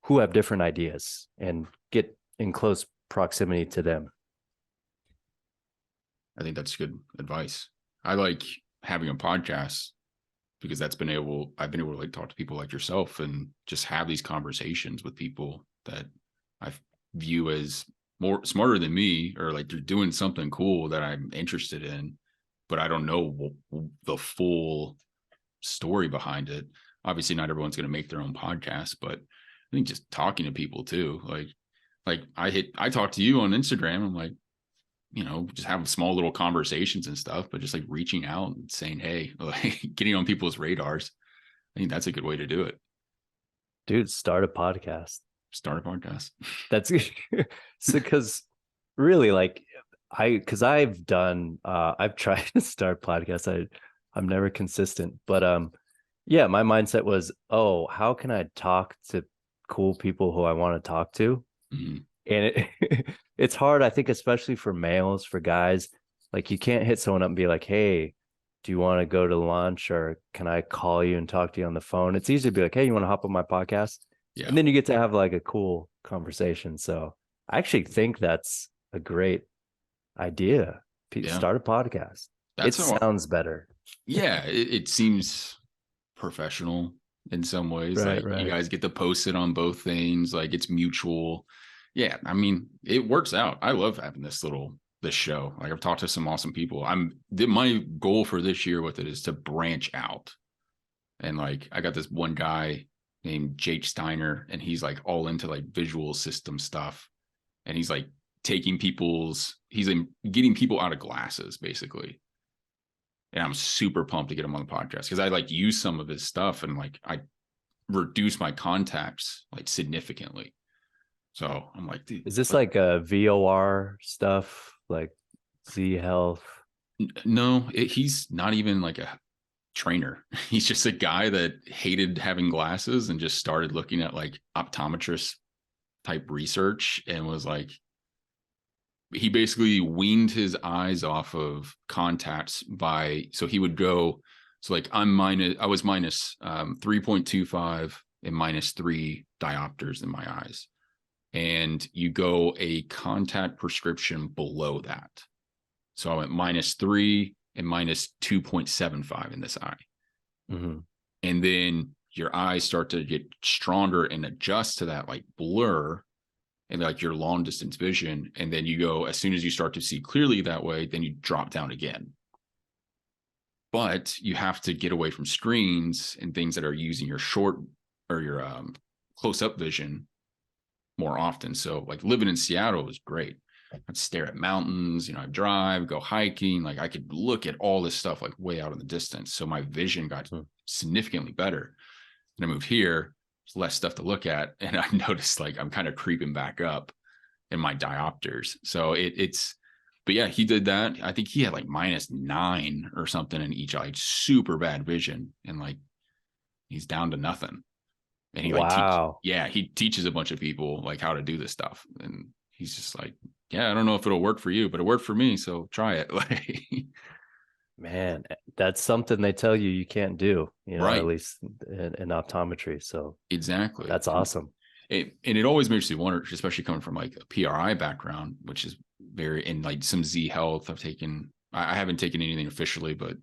who have different ideas, and get in close proximity to them. I think that's good advice. I like having a podcast because I've been able to like talk to people like yourself and just have these conversations with people that I view as more smarter than me, or like they're doing something cool that I'm interested in, but I don't know the full story behind it. Obviously not everyone's going to make their own podcast, but I think just talking to people too, like I talk to you on Instagram. I'm like, just have small little conversations and stuff, but just like reaching out and saying, hey, like getting on people's radars. I think that's a good way to do it. Dude, start a podcast. Start a podcast. That's because really like because I've tried to start podcasts. I'm never consistent, but yeah, my mindset was, oh, how can I talk to cool people who I want to talk to? And it's hard, I think, especially for males, for guys. Like you can't hit someone up and be like, hey, do you want to go to lunch, or can I call you and talk to you on the phone? It's easy to be like, hey, you want to hop on my podcast? Yeah. And then you get to have like a cool conversation. So I actually think that's a great idea. Start a podcast. It sounds better. Yeah, it seems professional in some ways. Right, You guys get to post it on both things. Like it's mutual. Yeah, I mean, it works out. I love having this show. Like I've talked to some awesome people. My goal for this year with it is to branch out. And like I got this one guy named Jake Steiner, and he's like all into like visual system stuff. And he's like getting people out of glasses, basically. And I'm super pumped to get him on the podcast because I like use some of his stuff and like I reduce my contacts like significantly. So I'm like, dude, is this like a VOR stuff, like Z Health? No, he's not even like a trainer. He's just a guy that hated having glasses and just started looking at like optometrist type research and was like, he basically weaned his eyes off of contacts so he would go, so like I was minus 3.25 and minus 3 diopters in my eyes. And you go a contact prescription below that. So I went minus 3 and minus 2.75 in this eye. And then your eyes start to get stronger and adjust to that like blur and like your long distance vision. And then you go, as soon as you start to see clearly that way, then you drop down again. but you have to get away from screens and things that are using your short or your close up vision more often. So like living in Seattle was great. I'd stare at mountains, I'd drive, go hiking. Like I could look at all this stuff like way out in the distance. So my vision got significantly better. And I moved here, there's less stuff to look at. And I noticed like I'm kind of creeping back up in my diopters. So but yeah, he did that. I think he had like -9 or something in each eye, super bad vision. And like he's down to nothing. And he Wow. he teaches a bunch of people like how to do this stuff. And he's just like, yeah, I don't know if it'll work for you, but it worked for me. So try it. Like, Man, that's something they tell you can't do, right. at least in optometry. So Exactly. that's awesome. And it always makes me wonder, especially coming from like a PRI background, which is in like some Z Health. I haven't taken anything officially, but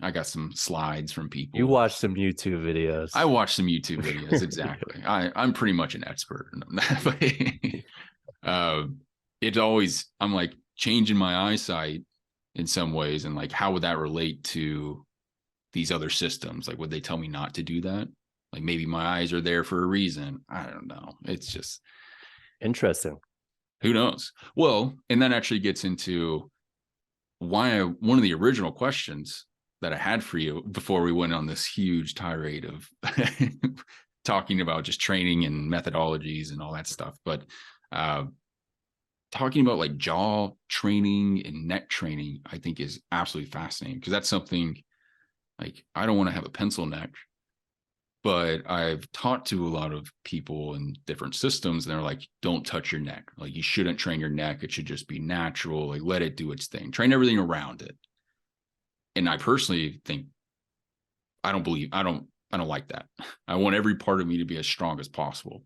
I got some slides from people. You watch some YouTube videos. I watch some YouTube videos. Exactly. I'm pretty much an expert. It's always, I'm like changing my eyesight in some ways. And like, how would that relate to these other systems? Like, would they tell me not to do that? Like maybe my eyes are there for a reason. I don't know. It's just interesting. Who knows? Well, and that actually gets into one of the original questions that I had for you before we went on this huge tirade of talking about just training and methodologies and all that stuff. But talking about like jaw training and neck training, I think is absolutely fascinating, because that's something like I don't want to have a pencil neck, but I've talked to a lot of people in different systems, and they're like, don't touch your neck. Like, you shouldn't train your neck. It should just be natural. Like, let it do its thing. Train everything around it. And I personally think, I don't like that. I want every part of me to be as strong as possible.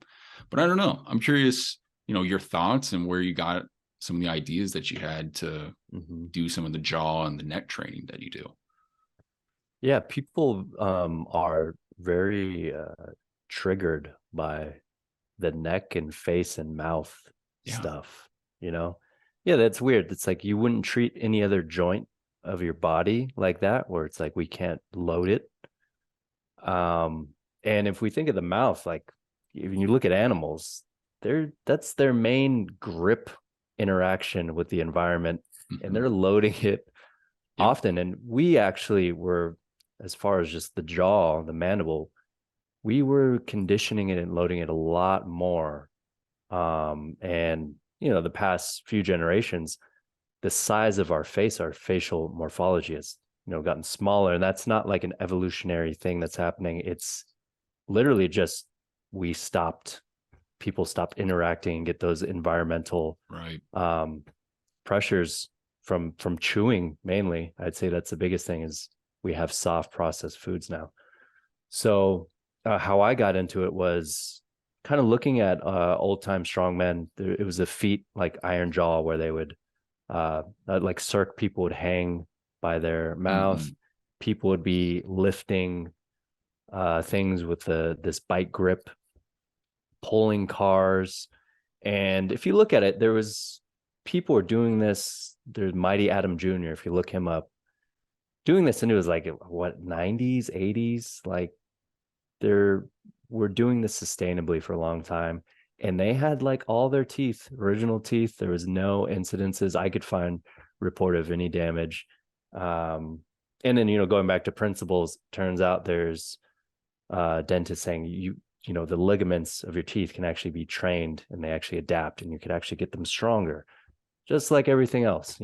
But I don't know. I'm curious, your thoughts and where you got some of the ideas that you had to do some of the jaw and the neck training that you do. Yeah, people are very triggered by the neck and face and mouth stuff. Yeah, that's weird. It's like you wouldn't treat any other joint of your body like that, where it's like we can't load it. And if we think of the mouth, like when you look at animals, that's their main grip interaction with the environment, and they're loading it often. And we actually were, as far as just the jaw, the mandible, we were conditioning it and loading it a lot more. And the past few generations, the size of our face, our facial morphology has gotten smaller. And that's not like an evolutionary thing that's happening. It's literally just people stopped interacting and get those environmental pressures from chewing mainly. I'd say that's the biggest thing, is we have soft processed foods now. So how I got into it was kind of looking at old time strongmen. It was a feat like iron jaw, where they would like Cirque people would hang by their mouth. People would be lifting things with this bike grip, pulling cars. And if you look at it, people were doing this. There's Mighty Adam Jr., if you look him up, doing this, and it was like, what, 90s, 80s? Like, we're doing this sustainably for a long time. And they had like all their teeth, original teeth. There was no incidences I could find report of any damage. And then, going back to principles, turns out there's dentists saying the ligaments of your teeth can actually be trained, and they actually adapt, and you could actually get them stronger, just like everything else,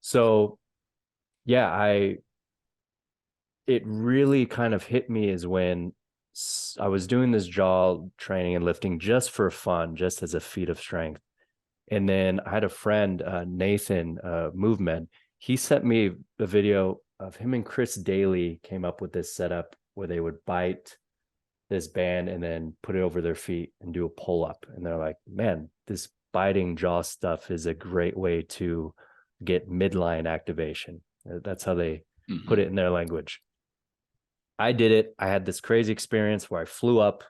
So yeah, it really kind of hit me is when I was doing this jaw training and lifting just for fun, just as a feat of strength. And then I had a friend, Nathan Movement. He sent me a video of him and Chris Daly came up with this setup where they would bite this band and then put it over their feet and do a pull up. And they're like, man, this biting jaw stuff is a great way to get midline activation. That's how they put it in their language. I did it. I had this crazy experience where I flew up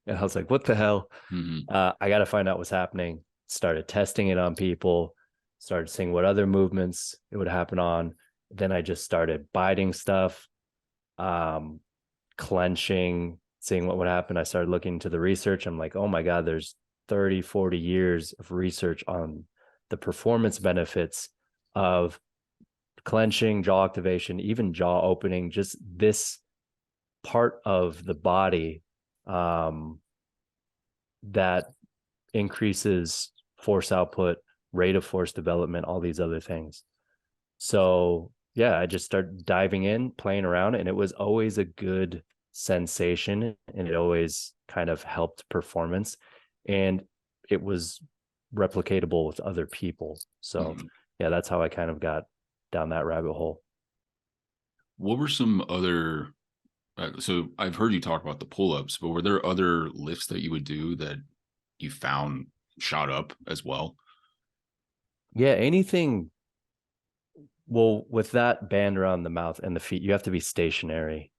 and I was like, what the hell? I got to find out what's happening. Started testing it on people, started seeing what other movements it would happen on. Then I just started biting stuff, clenching, seeing what would happen. I started looking into the research. I'm like, oh my God, there's 30, 40 years of research on the performance benefits of clenching, jaw activation, even jaw opening, just this part of the body that increases force output, rate of force development, all these other things. So yeah, I just started diving in, playing around, and it was always a good sensation, and it always kind of helped performance, and it was replicatable with other people. So yeah, that's how I kind of got down that rabbit hole. What were some other so I've heard you talk about the pull-ups, but were there other lifts that you would do that you found shot up as well? Yeah, anything. Well, with that band around the mouth and the feet, you have to be stationary.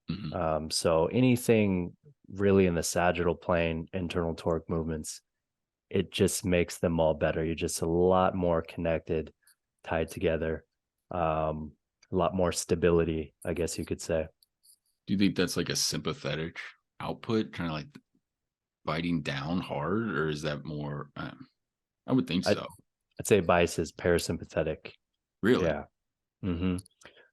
So anything really in the sagittal plane, internal torque movements, it just makes them all better. You're just a lot more connected, tied together, a lot more stability, I guess you could say. Do you think that's like a sympathetic output, kind of like biting down hard, or is that more? I would think so. I'd say bias is parasympathetic. Really? Yeah.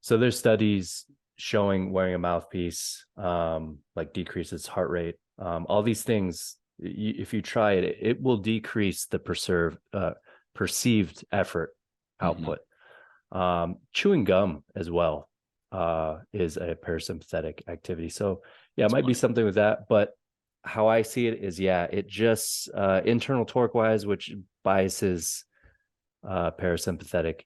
So there's studies showing wearing a mouthpiece like decreases heart rate. All these things, if you try it, it will decrease the perceived effort output. Chewing gum as well is a parasympathetic activity. So yeah, it might be something with that, but how I see it is, yeah, it just internal torque wise, which biases parasympathetic.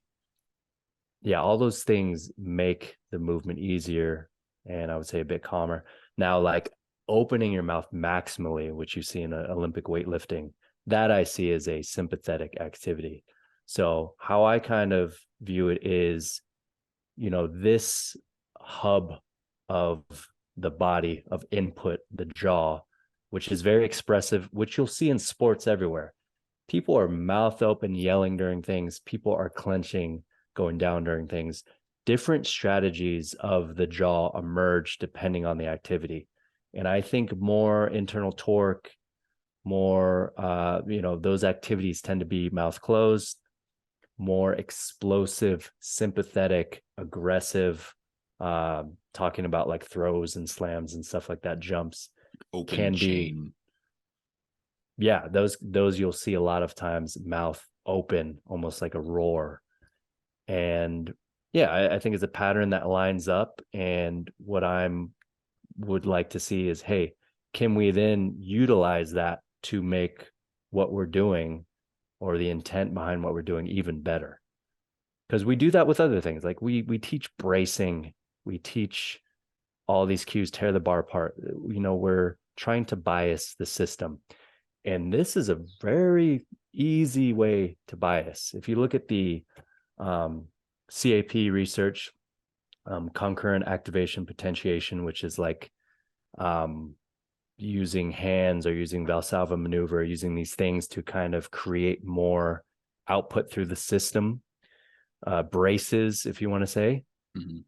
Yeah, all those things make the movement easier, and I would say a bit calmer. Now, like opening your mouth maximally, which you see in Olympic weightlifting, that I see as a sympathetic activity. So how I kind of view it is, this hub of the body of input, the jaw, which is very expressive, which you'll see in sports everywhere. People are mouth open, yelling during things. People are clenching, going down during things. Different strategies of the jaw emerge depending on the activity. And I think more internal torque, more, those activities tend to be mouth closed, more explosive, sympathetic, aggressive, talking about like throws and slams and stuff like that, jumps Open can chain. be. Yeah, those you'll see a lot of times, mouth open, almost like a roar. And yeah, I think it's a pattern that lines up. And what I'm would like to see is, hey, can we then utilize that to make what we're doing or the intent behind what we're doing even better? Because we do that with other things. Like we teach bracing, we teach all these cues, tear the bar apart. We're trying to bias the system. And this is a very easy way to bias. If you look at the CAP research, concurrent activation potentiation, which is like using hands or using Valsalva maneuver, using these things to kind of create more output through the system, braces, if you want to say.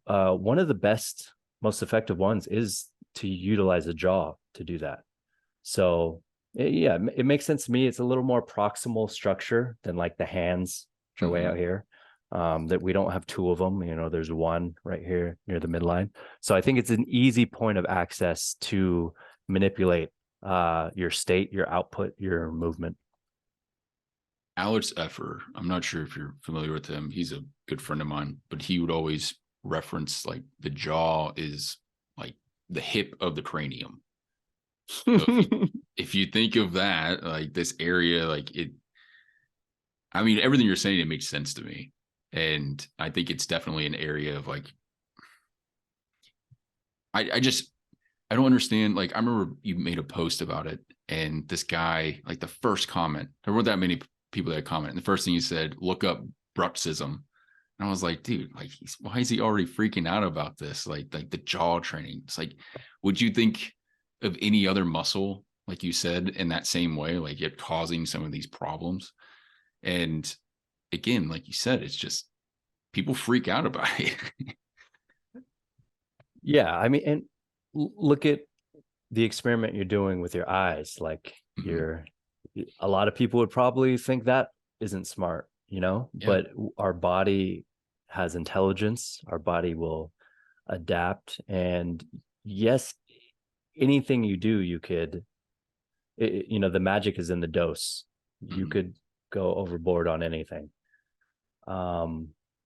One of the best, most effective ones is to utilize a jaw to do that. So yeah, it makes sense to me. It's a little more proximal structure than like the hands, which are way out here. That we don't have two of them. There's one right here near the midline. So I think it's an easy point of access to manipulate your state, your output, your movement. Alex Effer, I'm not sure if you're familiar with him. He's a good friend of mine, but he would always reference like the jaw is like the hip of the cranium. So if you think of that, like this area, like everything you're saying, it makes sense to me. And I think it's definitely an area of like, I don't understand. Like, I remember you made a post about it, and this guy, like the first comment, there weren't that many people that comment. And the first thing he said, look up bruxism. And I was like, dude, like, why is he already freaking out about this? Like the jaw training. It's like, would you think of any other muscle, like you said, in that same way, like it causing some of these problems? And again, like you said, it's just people freak out about it. Yeah, I mean, and look at the experiment you're doing with your eyes. Like Mhm. a lot of people would probably think that isn't smart, Yeah. but our body has intelligence. Our body will adapt. And yes, anything you do, you could, the magic is in the dose. You Mhm. could go overboard on anything.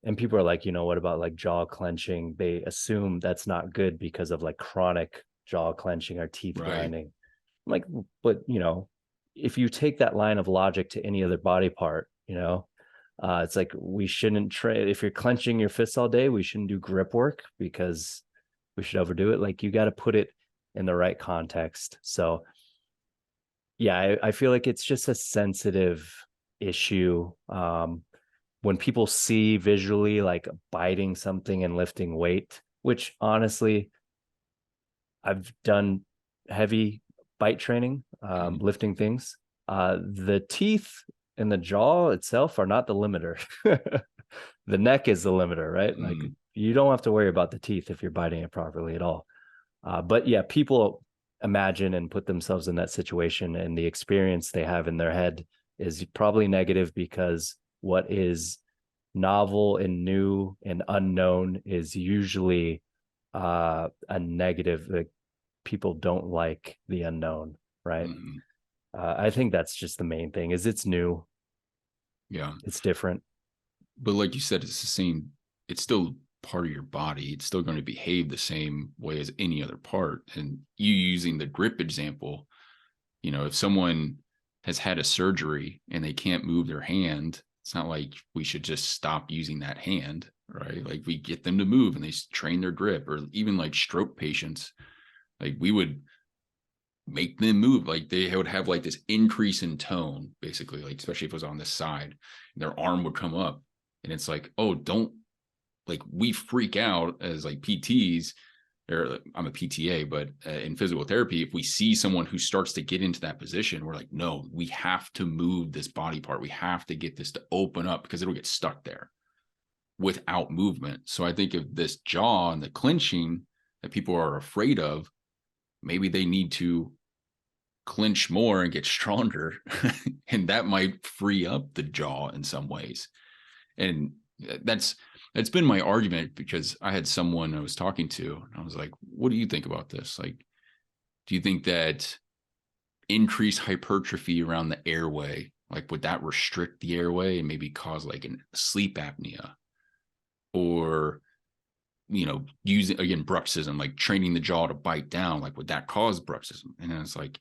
And people are like, what about like jaw clenching? They assume that's not good because of like chronic jaw clenching or teeth Right. grinding. I'm like, but if you take that line of logic to any other body part, it's like we shouldn't train. If you're clenching your fists all day, we shouldn't do grip work because we should overdo it. Like you got to put it in the right context. So yeah, I feel like it's just a sensitive issue. When people see visually like biting something and lifting weight, which honestly, I've done heavy bite training, Mhm. lifting things. The teeth and the jaw itself are not the limiter. The neck is the limiter, right? Like Mhm. you don't have to worry about the teeth if you're biting it properly at all. But yeah, people imagine and put themselves in that situation, and the experience they have in their head is probably negative because what is novel and new and unknown is usually a negative. Like people don't like the unknown, right? Mhm. I think that's just the main thing is it's new, Yeah. it's different. But like you said, it's the same. It's still part of your body. It's still going to behave the same way as any other part. And you using the grip example, if someone has had a surgery and they can't move their hand, it's not like we should just stop using that hand, right? Like we get them to move and they train their grip, or even like stroke patients, like we would make them move. Like they would have like this increase in tone, basically, like especially if it was on this side, their arm would come up. And it's like, oh, don't, like we freak out as like PTs, or I'm a PTA, but in physical therapy, if we see someone who starts to get into that position, we're like, no, we have to move this body part. We have to get this to open up because it'll get stuck there without movement. So I think of this jaw and the clenching that people are afraid of, maybe they need to clinch more and get stronger. And that might free up the jaw in some ways. And that's been my argument, because I had someone I was talking to and I was like, what do you think about this? Like, do you think that increased hypertrophy around the airway, like would that restrict the airway and maybe cause like an sleep apnea? Or using again bruxism, like training the jaw to bite down, like would that cause bruxism? And then it's like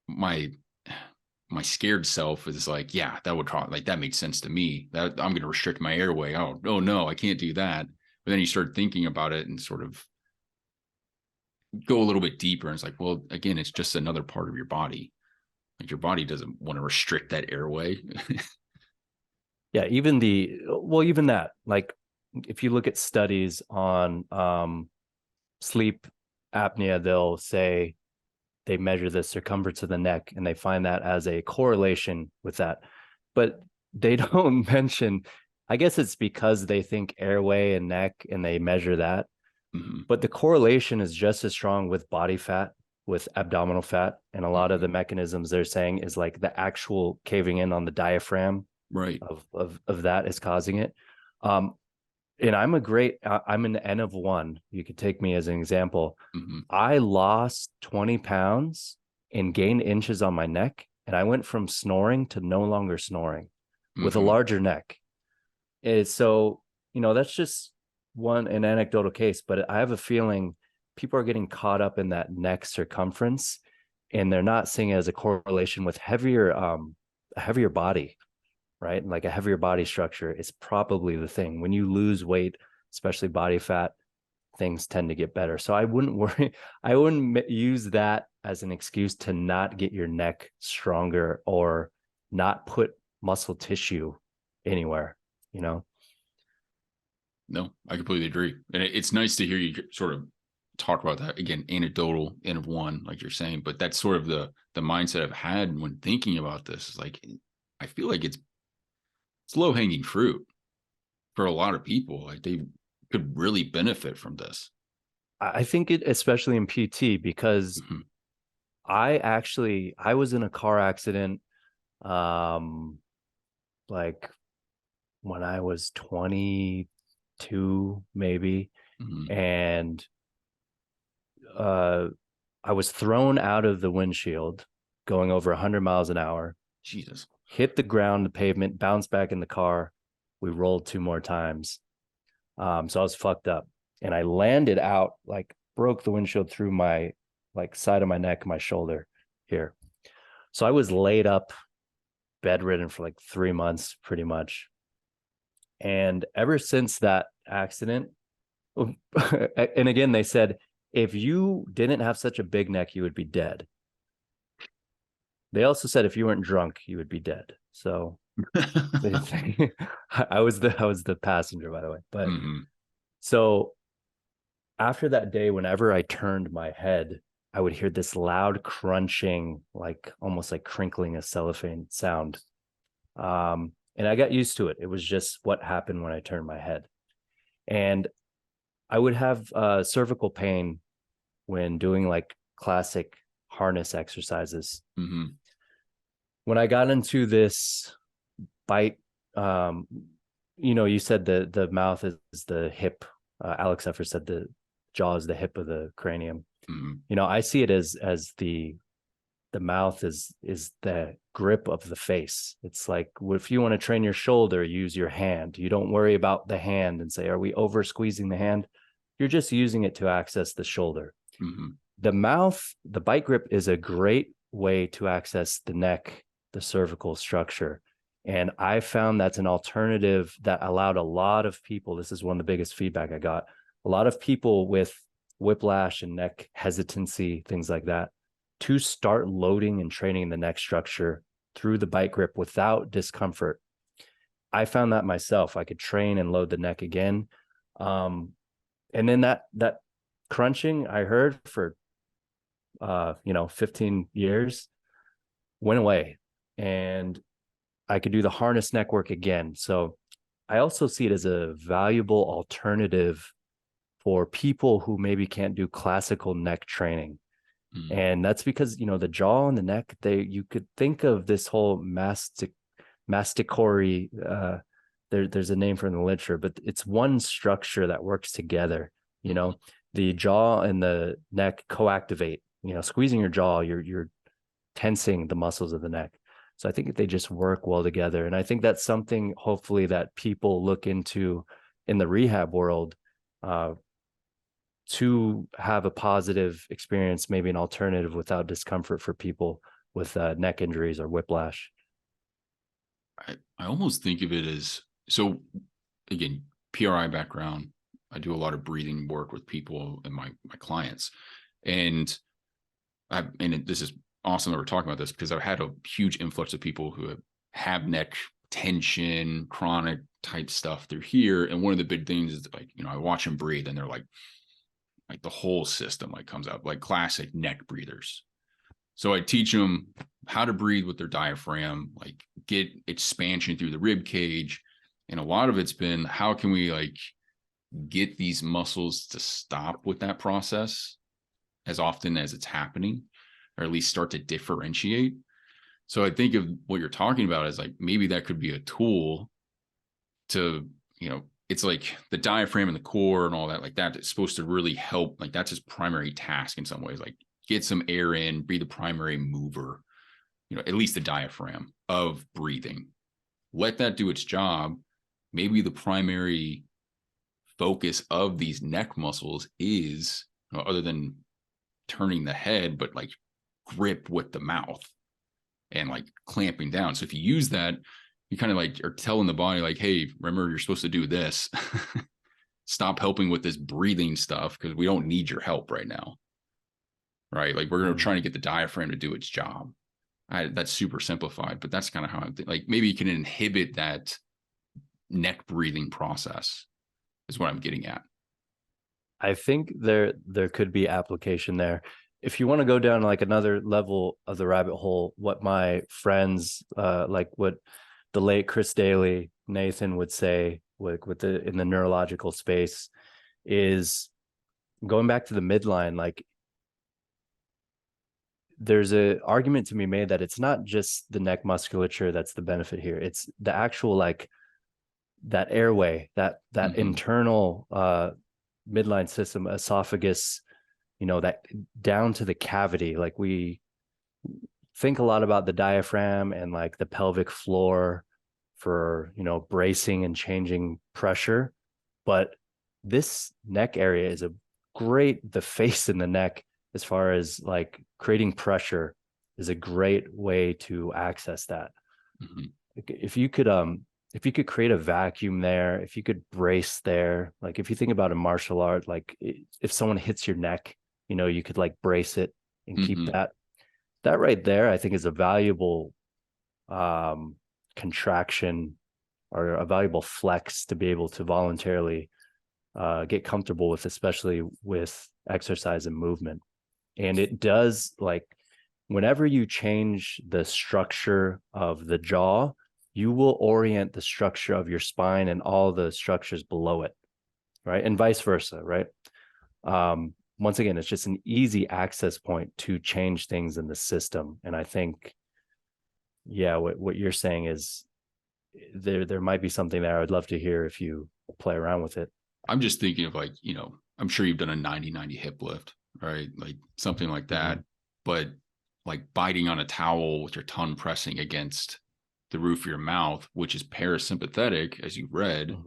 my my scared self is like, yeah, that would cause, like that makes sense to me, that I'm going to restrict my airway. Oh no, I can't do that. But then you start thinking about it and sort of go a little bit deeper, and it's like, well, again, it's just another part of your body. Like your body doesn't want to restrict that airway. Yeah, even that, like if you look at studies on sleep apnea, they'll say they measure the circumference of the neck and they find that as a correlation with that. But they don't mention, I guess it's because they think airway and neck and they measure that. Mm-hmm. But the correlation is just as strong with body fat, with abdominal fat. And a lot of Mm-hmm. the mechanisms they're saying is like the actual caving in on the diaphragm Right. of that is causing it. Um, and I'm an N of one. You could take me as an example. Mm-hmm. I lost 20 pounds and gained inches on my neck. And I went from snoring to no longer snoring with a Mm-hmm. larger neck. So, that's just an anecdotal case, but I have a feeling people are getting caught up in that neck circumference and they're not seeing it as a correlation with a heavier body, right? Like a heavier body structure is probably the thing. When you lose weight, especially body fat, things tend to get better. So I wouldn't worry. I wouldn't use that as an excuse to not get your neck stronger or not put muscle tissue anywhere, you know? No, I completely agree. And it's nice to hear you sort of talk about that again, anecdotal, N of one, like you're saying. But that's sort of the mindset I've had when thinking about this. Is like, I feel like it's low hanging fruit. for a lot of people, like they could really benefit from this. I think it, especially in PT, because Mhm. I was in a car accident, like when I was 22, maybe. Mhm. And uh, I was thrown out of the windshield going over 100 miles an hour, Jesus. hit the ground, the pavement, bounced back in the car. We rolled 2 more times. So I was fucked up. And I landed out, like broke the windshield through my like side of my neck, my shoulder here. So I was laid up, bedridden for like 3 months, pretty much. And ever since that accident, and again, they said, if you didn't have such a big neck, you would be dead. They also said if you weren't drunk, you would be dead. So I was the passenger, by the way. But Mhm. so after that day, whenever I turned my head, I would hear this loud crunching, like almost like crinkling a cellophane sound. And I got used to it. It was just what happened when I turned my head. And I would have cervical pain when doing like classic harness exercises. Mhm. When I got into this bite, um, you said the mouth is the hip. Alex Effer said the jaw is the hip of the cranium. Mhm. I see it as the mouth is the grip of the face. It's like if you want to train your shoulder, use your hand. You don't worry about the hand and say, are we over squeezing the hand? You're just using it to access the shoulder. Mhm. The mouth, the bite grip is a great way to access the neck, the cervical structure. And I found that's an alternative that allowed a lot of people. This is one of the biggest feedback I got. A lot of people with whiplash and neck hesitancy, things like that, to start loading and training the neck structure through the bite grip without discomfort. I found that myself. I could train and load the neck again. And then that crunching I heard for 15 years went away, and I could do the harness neck work again. So I also see it as a valuable alternative for people who maybe can't do classical neck training. Mhm. And that's because, the jaw and the neck, you could think of this whole masticatory, there's a name for it in the literature, but it's one structure that works together. Mhm. The jaw and the neck coactivate. Squeezing your jaw, you're tensing the muscles of the neck. So I think they just work well together. And I think that's something hopefully that people look into in the rehab world, uh, to have a positive experience, maybe an alternative without discomfort for people with neck injuries or whiplash. I almost think of it as, so again, PRI background. I do a lot of breathing work with people and my clients. And this is awesome that we're talking about this, because I've had a huge influx of people who have neck tension, chronic type stuff through here. And one of the big things is like, I watch them breathe and they're like the whole system like comes out, like classic neck breathers. So I teach them how to breathe with their diaphragm, like get expansion through the rib cage. And a lot of it's been, how can we like get these muscles to stop with that process as often as it's happening, or at least start to differentiate. So I think of what you're talking about is like, maybe that could be a tool to, it's like the diaphragm and the core and all that, like that is supposed to really help. Like that's his primary task in some ways, like get some air in, be the primary mover, at least the diaphragm of breathing. Let that do its job. Maybe the primary focus of these neck muscles is, other than turning the head, but like grip with the mouth and like clamping down. So if you use that, you kind of like are telling the body like, hey, remember, you're supposed to do this. Stop helping with this breathing stuff because we don't need your help right now. Right. Like we're trying to get the diaphragm to do its job. That's super simplified, but that's kind of how I'm like, maybe you can inhibit that neck breathing process is what I'm getting at. I think there could be application there. If you want to go down like another level of the rabbit hole, what my friends, like what the late Chris Daly, Nathan would say, with the in the neurological space is going back to the midline. Like there's a argument to be made that it's not just the neck musculature that's the benefit here. It's the actual like that airway, that internal midline system, esophagus, that down to the cavity. Like we think a lot about the diaphragm and like the pelvic floor for, bracing and changing pressure. But this neck area is the face in the neck, as far as like creating pressure, is a great way to access that. If you could create a vacuum there, if you could brace there, like if you think about a martial art, like if someone hits your neck, you could like brace it and keep that right there, I think is a valuable contraction or a valuable flex to be able to voluntarily get comfortable with, especially with exercise and movement. And it does, like, whenever you change the structure of the jaw, you will orient the structure of your spine and all the structures below it, right? And vice versa, right? Once again, it's just an easy access point to change things in the system. And I think, yeah, what you're saying is there might be something there. I would love to hear if you play around with it. I'm just thinking of like, I'm sure you've done a 90-90 hip lift, right? Like something like that. But like biting on a towel with your tongue pressing against the roof of your mouth, which is parasympathetic, as you read,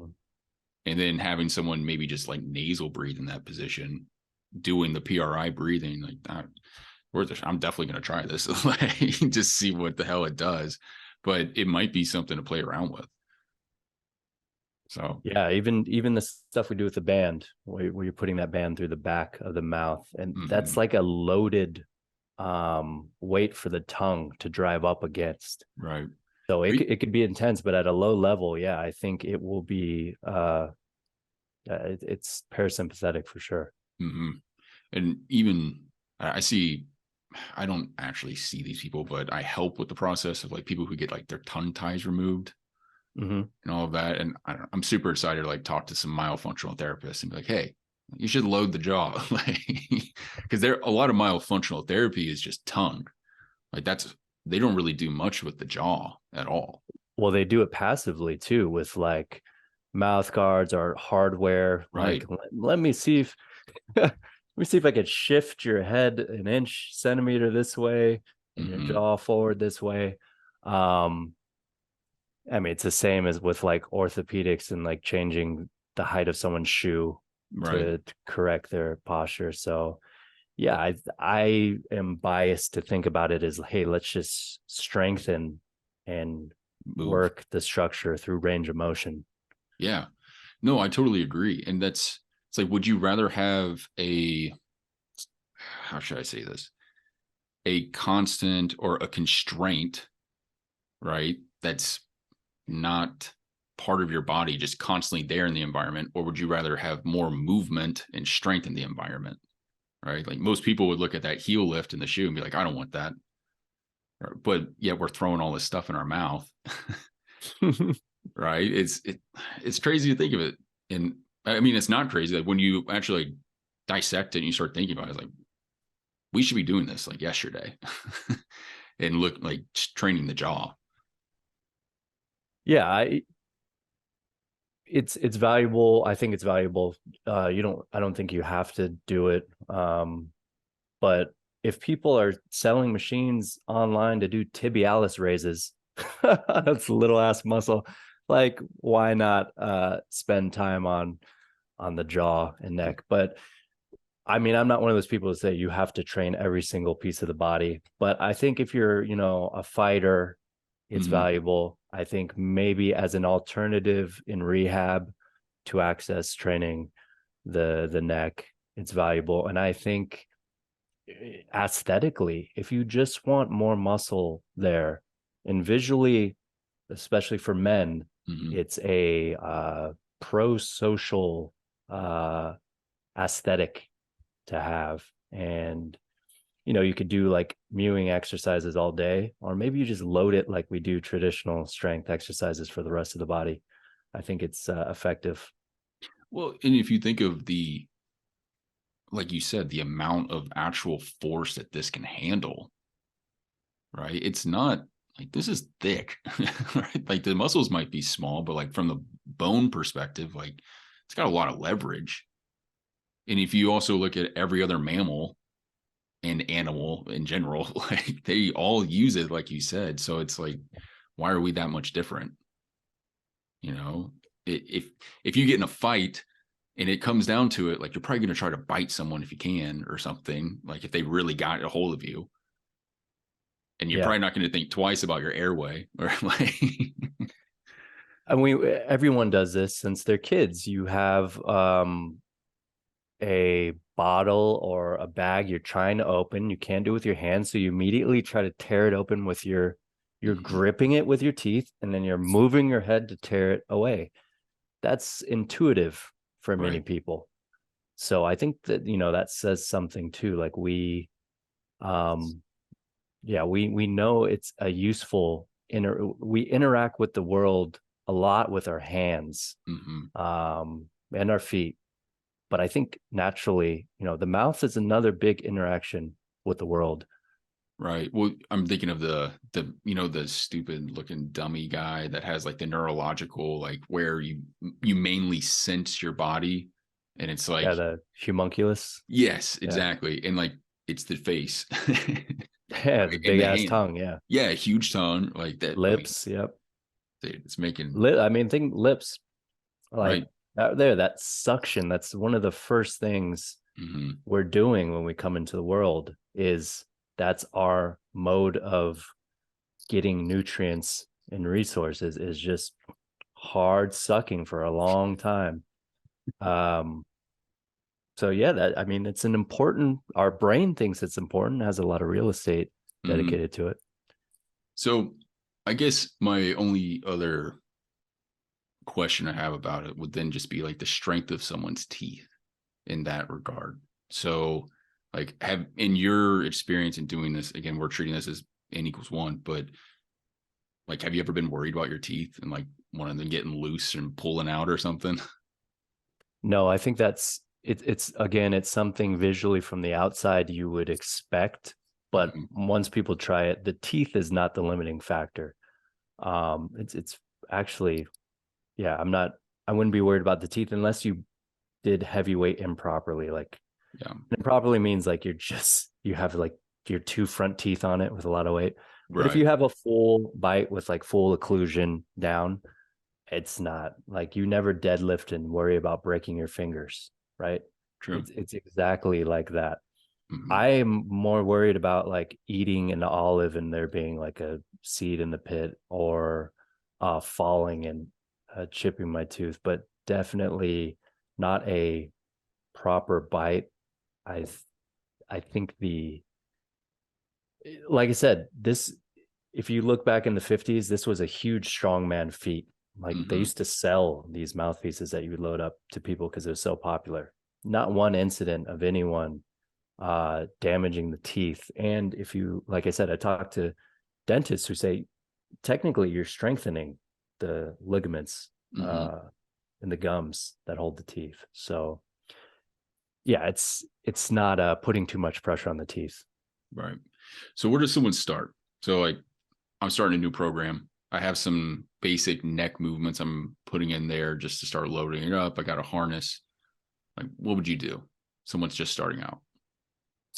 and then having someone maybe just like nasal breathe in that position, doing the PRI breathing, like that. I'm definitely going to try this, like just see what the hell it does. But it might be something to play around with. So yeah, even the stuff we do with the band, where you're putting that band through the back of the mouth, and that's like a loaded weight for the tongue to drive up against. Right. So it could be intense, but at a low level, yeah, I think it will be it's parasympathetic for sure. And even I don't actually see these people, but I help with the process of like people who get like their tongue ties removed and all of that. And I'm super excited to like talk to some myofunctional therapists and be like, hey, you should load the jaw, like, because a lot of myofunctional therapy is just tongue. Like they don't really do much with the jaw at all. Well, they do it passively too, with like mouth guards or hardware. Right. Like, let me see if let me see if I could shift your head an inch, centimeter this way, and your jaw forward this way. I mean, it's the same as with like orthopedics and like changing the height of someone's shoe to correct their posture. So yeah, I am biased to think about it as, hey, let's just strengthen and work the structure through range of motion. Yeah, no, I totally agree. And it's like, would you rather have how should I say this? A constant or a constraint, right? That's not part of your body, just constantly there in the environment, or would you rather have more movement and strength in the environment? Right? Like most people would look at that heel lift in the shoe and be like, I don't want that. But yet we're throwing all this stuff in our mouth. Right? It's crazy to think of it. And I mean, it's not crazy. Like when you actually dissect it and you start thinking about it, it's like, we should be doing this like yesterday and look like training the jaw. Yeah, it's valuable. I think it's valuable. I don't think you have to do it. But if people are selling machines online to do tibialis raises, that's a little ass muscle. Like, why not spend time on the jaw and neck? But I mean, I'm not one of those people to say you have to train every single piece of the body. But I think if you're, a fighter, it's valuable. I think maybe as an alternative in rehab to access training the neck, it's valuable. And I think aesthetically, if you just want more muscle there, and visually, especially for men, it's a pro-social aesthetic to have. And you could do like mewing exercises all day, or maybe you just load it like we do traditional strength exercises for the rest of the body. I think it's effective. Well, and if you think of the, like you said, the amount of actual force that this can handle, right? It's not like this is thick, right? Like the muscles might be small, but like from the bone perspective, like it's got a lot of leverage. And if you also look at every other mammal and animal in general, like they all use it, like you said. So it's like, why are we that much different? You know, if you get in a fight and it comes down to it, like you're probably going to try to bite someone if you can or something, like if they really got a hold of you, and you're Yeah. probably not going to think twice about your airway or like And everyone does this since they're kids. You have a bottle or a bag you're trying to open. You can't do it with your hands, so you immediately try to tear it open with you're gripping it with your teeth, and then you're moving your head to tear it away. That's intuitive for many right. people. So I think that, that says something too. Like um, we know it's a useful we interact with the world a lot with our hands, Mm-hmm. and our feet. But I think naturally, the mouth is another big interaction with the world. Right. Well, I'm thinking of the stupid looking dummy guy that has like the neurological, like where you mainly sense your body, and it's Yeah, like, the homunculus. yes, Yeah. exactly. And like it's the face. Yeah, the In big the ass hand. tongue. Yeah. Yeah, huge tongue like that. I mean, Lips. Yep. dude, it's making I mean, think lips, like right. that suction. That's one of the first things Mm-hmm. we're doing when we come into the world, is that's our mode of getting nutrients and resources, is just hard sucking for a long time. Um, so yeah, that, I mean, it's an important, our brain thinks it's important, has a lot of real estate Mm-hmm. dedicated to it. So I guess my only other question I have about it would then just be like the strength of someone's teeth in that regard. So, like, have in your experience in doing this, again, we're treating this as n equals one, but like, have you ever been worried about your teeth and like one of them getting loose and pulling out or something? No, I think that's it's again, it's something visually from the outside you would expect, but Mm-hmm. once people try it, the teeth is not the limiting factor. It's actually, yeah, I wouldn't be worried about the teeth unless you did heavyweight improperly. Like, Yeah. improperly means like you have like your two front teeth on it with a lot of weight. But if Right. you have a full bite with like full occlusion down, it's not like, you never deadlift and worry about breaking your fingers, right? True. It's exactly like that. Mm-hmm. I'm more worried about like eating an olive and there being like a seed in the pit, or falling and chipping my tooth, but definitely not a proper bite. I I think like I said, this, if you look back in the 50s, this was a huge strongman feat. Like, they Mm-hmm. used to sell these mouthpieces that you would load up to people because it was so popular. Not one incident of anyone damaging the teeth. And if you, like I said, I talked to dentists who say technically you're strengthening the ligaments Mm-hmm. in the gums that hold the teeth. So yeah, it's not putting too much pressure on the teeth. Right. So where does someone start? So like I'm starting a new program. I have some basic neck movements I'm putting in there just to start loading it up. I got a harness. Like, what would you do? Someone's just starting out.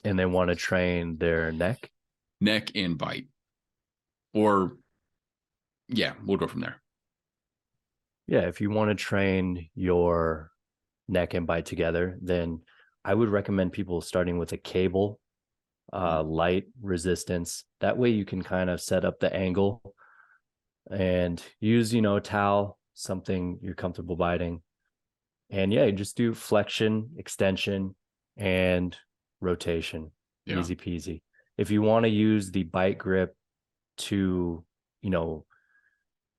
And they want to train their neck. Neck and bite. Or yeah, we'll go from there. Yeah, if you want to train your neck and bite together, then I would recommend people starting with a cable, light resistance. That way you can kind of set up the angle and use, a towel, something you're comfortable biting. And yeah, you just do flexion, extension, and rotation. Yeah. Easy peasy. If you want to use the bite grip to, you know,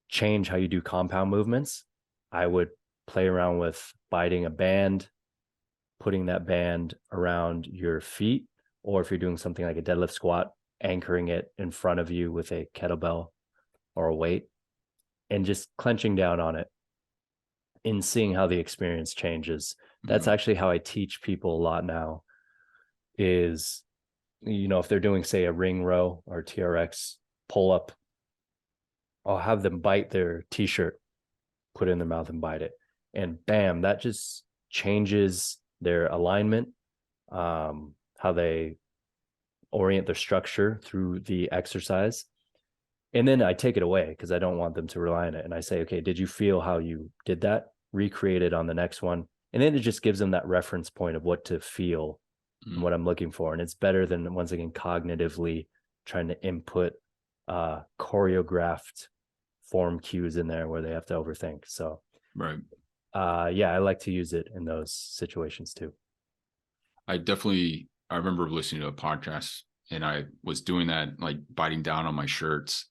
change how you do compound movements, I would play around with biting a band, putting that band around your feet, or if you're doing something like a deadlift squat, anchoring it in front of you with a kettlebell or a weight, and just clenching down on it. in seeing how the experience changes. That's Mhm. actually how I teach people a lot now is, if they're doing, say, a ring row or TRX pull up, I'll have them bite their t-shirt, put it in their mouth and bite it. And bam, that just changes their alignment, how they orient their structure through the exercise. And then I take it away because I don't want them to rely on it. And I say, okay, did you feel how you did that? Recreate it on the next one. And then it just gives them that reference point of what to feel and what I'm looking for. And it's better than, once again, cognitively trying to input choreographed form cues in there where they have to overthink. So Right. yeah, I like to use it in those situations too. I remember listening to a podcast and I was doing that, like biting down on my shirts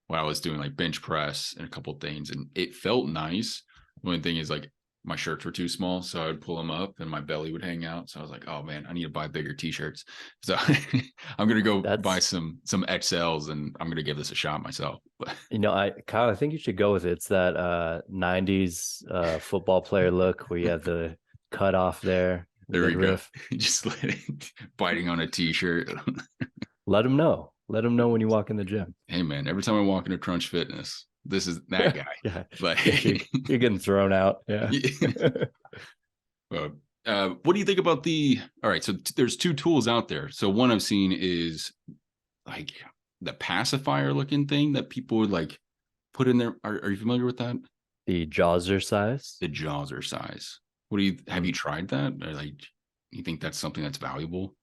when I was doing like bench press and a couple of things, and it felt nice. One thing is like my shirts were too small, so I would pull them up and my belly would hang out. So I was like, oh man, I need to buy bigger t-shirts. So I'm gonna go buy some XLs and I'm gonna give this a shot myself. Kyle, I think you should go with it. It's that 90s football player look where you have the cut off there. There we Midriff. go. Just biting on a t-shirt. Let them know. Let them know when you walk in the gym. Hey man, every time I walk into Crunch Fitness, this is that guy. Yeah. Like You're getting thrown out. Yeah. What do you think about all right, so there's two tools out there. So one I've seen is like the pacifier looking thing that people would like put in there. Are you familiar with that? The Jazzercise. The Jazzercise. Have you tried that? Or like, you think that's something that's valuable?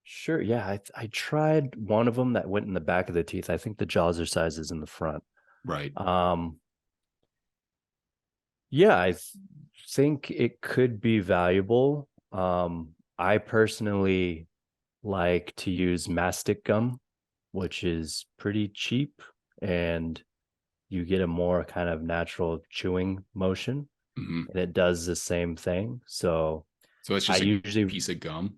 Sure. Yeah. I tried one of them that went in the back of the teeth. I think the Jazzercise is in the front. Right. Yeah, I think it could be valuable. I personally like to use mastic gum, which is pretty cheap, and you get a more kind of natural chewing motion, and it does the same thing. So it's just a piece of gum.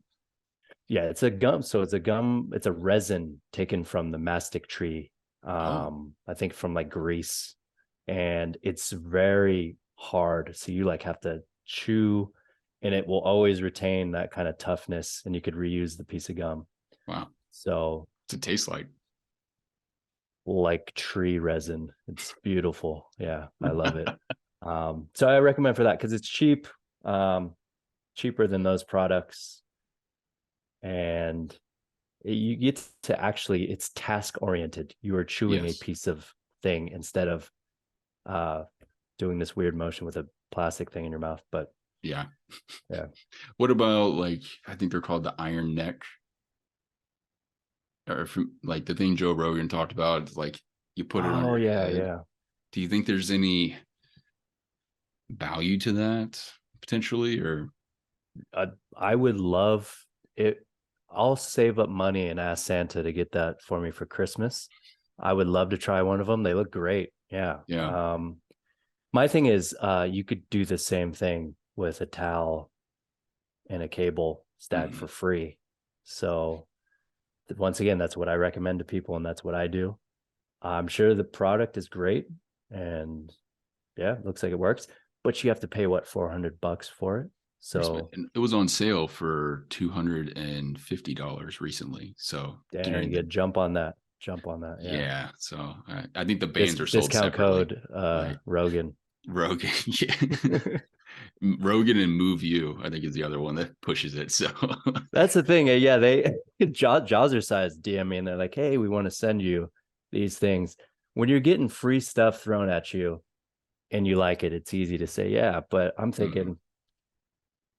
Yeah, it's a gum. So it's a resin taken from the mastic tree. I think from like Greece, and it's very hard. So you like have to chew, and it will always retain that kind of toughness, and you could reuse the piece of gum. Wow. So what's it taste like tree resin. It's beautiful. Yeah, I love it. So I recommend for that because it's cheap, cheaper than those products. And you get to actually, it's task oriented. You are chewing a piece of thing instead of doing this weird motion with a plastic thing in your mouth. But yeah. What about like, I think they're called the iron neck, or from like the thing Joe Rogan talked about, like you put it on your head. Yeah. Do you think there's any value to that potentially? Or I would love it. I'll save up money and ask Santa to get that for me for Christmas. I would love to try one of them. They look great. Yeah. My thing is, you could do the same thing with a towel and a cable stacked for free. So once again, that's what I recommend to people, and that's what I do. I'm sure the product is great, and yeah, looks like it works, but you have to pay what, $400 for it. So it was on sale for $250 recently. So you get jump on that. Yeah. So I think the bands are sold discount separately. Code Rogan. Yeah. Rogan and Move You, I think, is the other one that pushes it. So that's the thing. Yeah, they Jazzercise DM me and they're like, hey, we want to send you these things. When you're getting free stuff thrown at you and you like it, it's easy to say, yeah. But I'm thinking,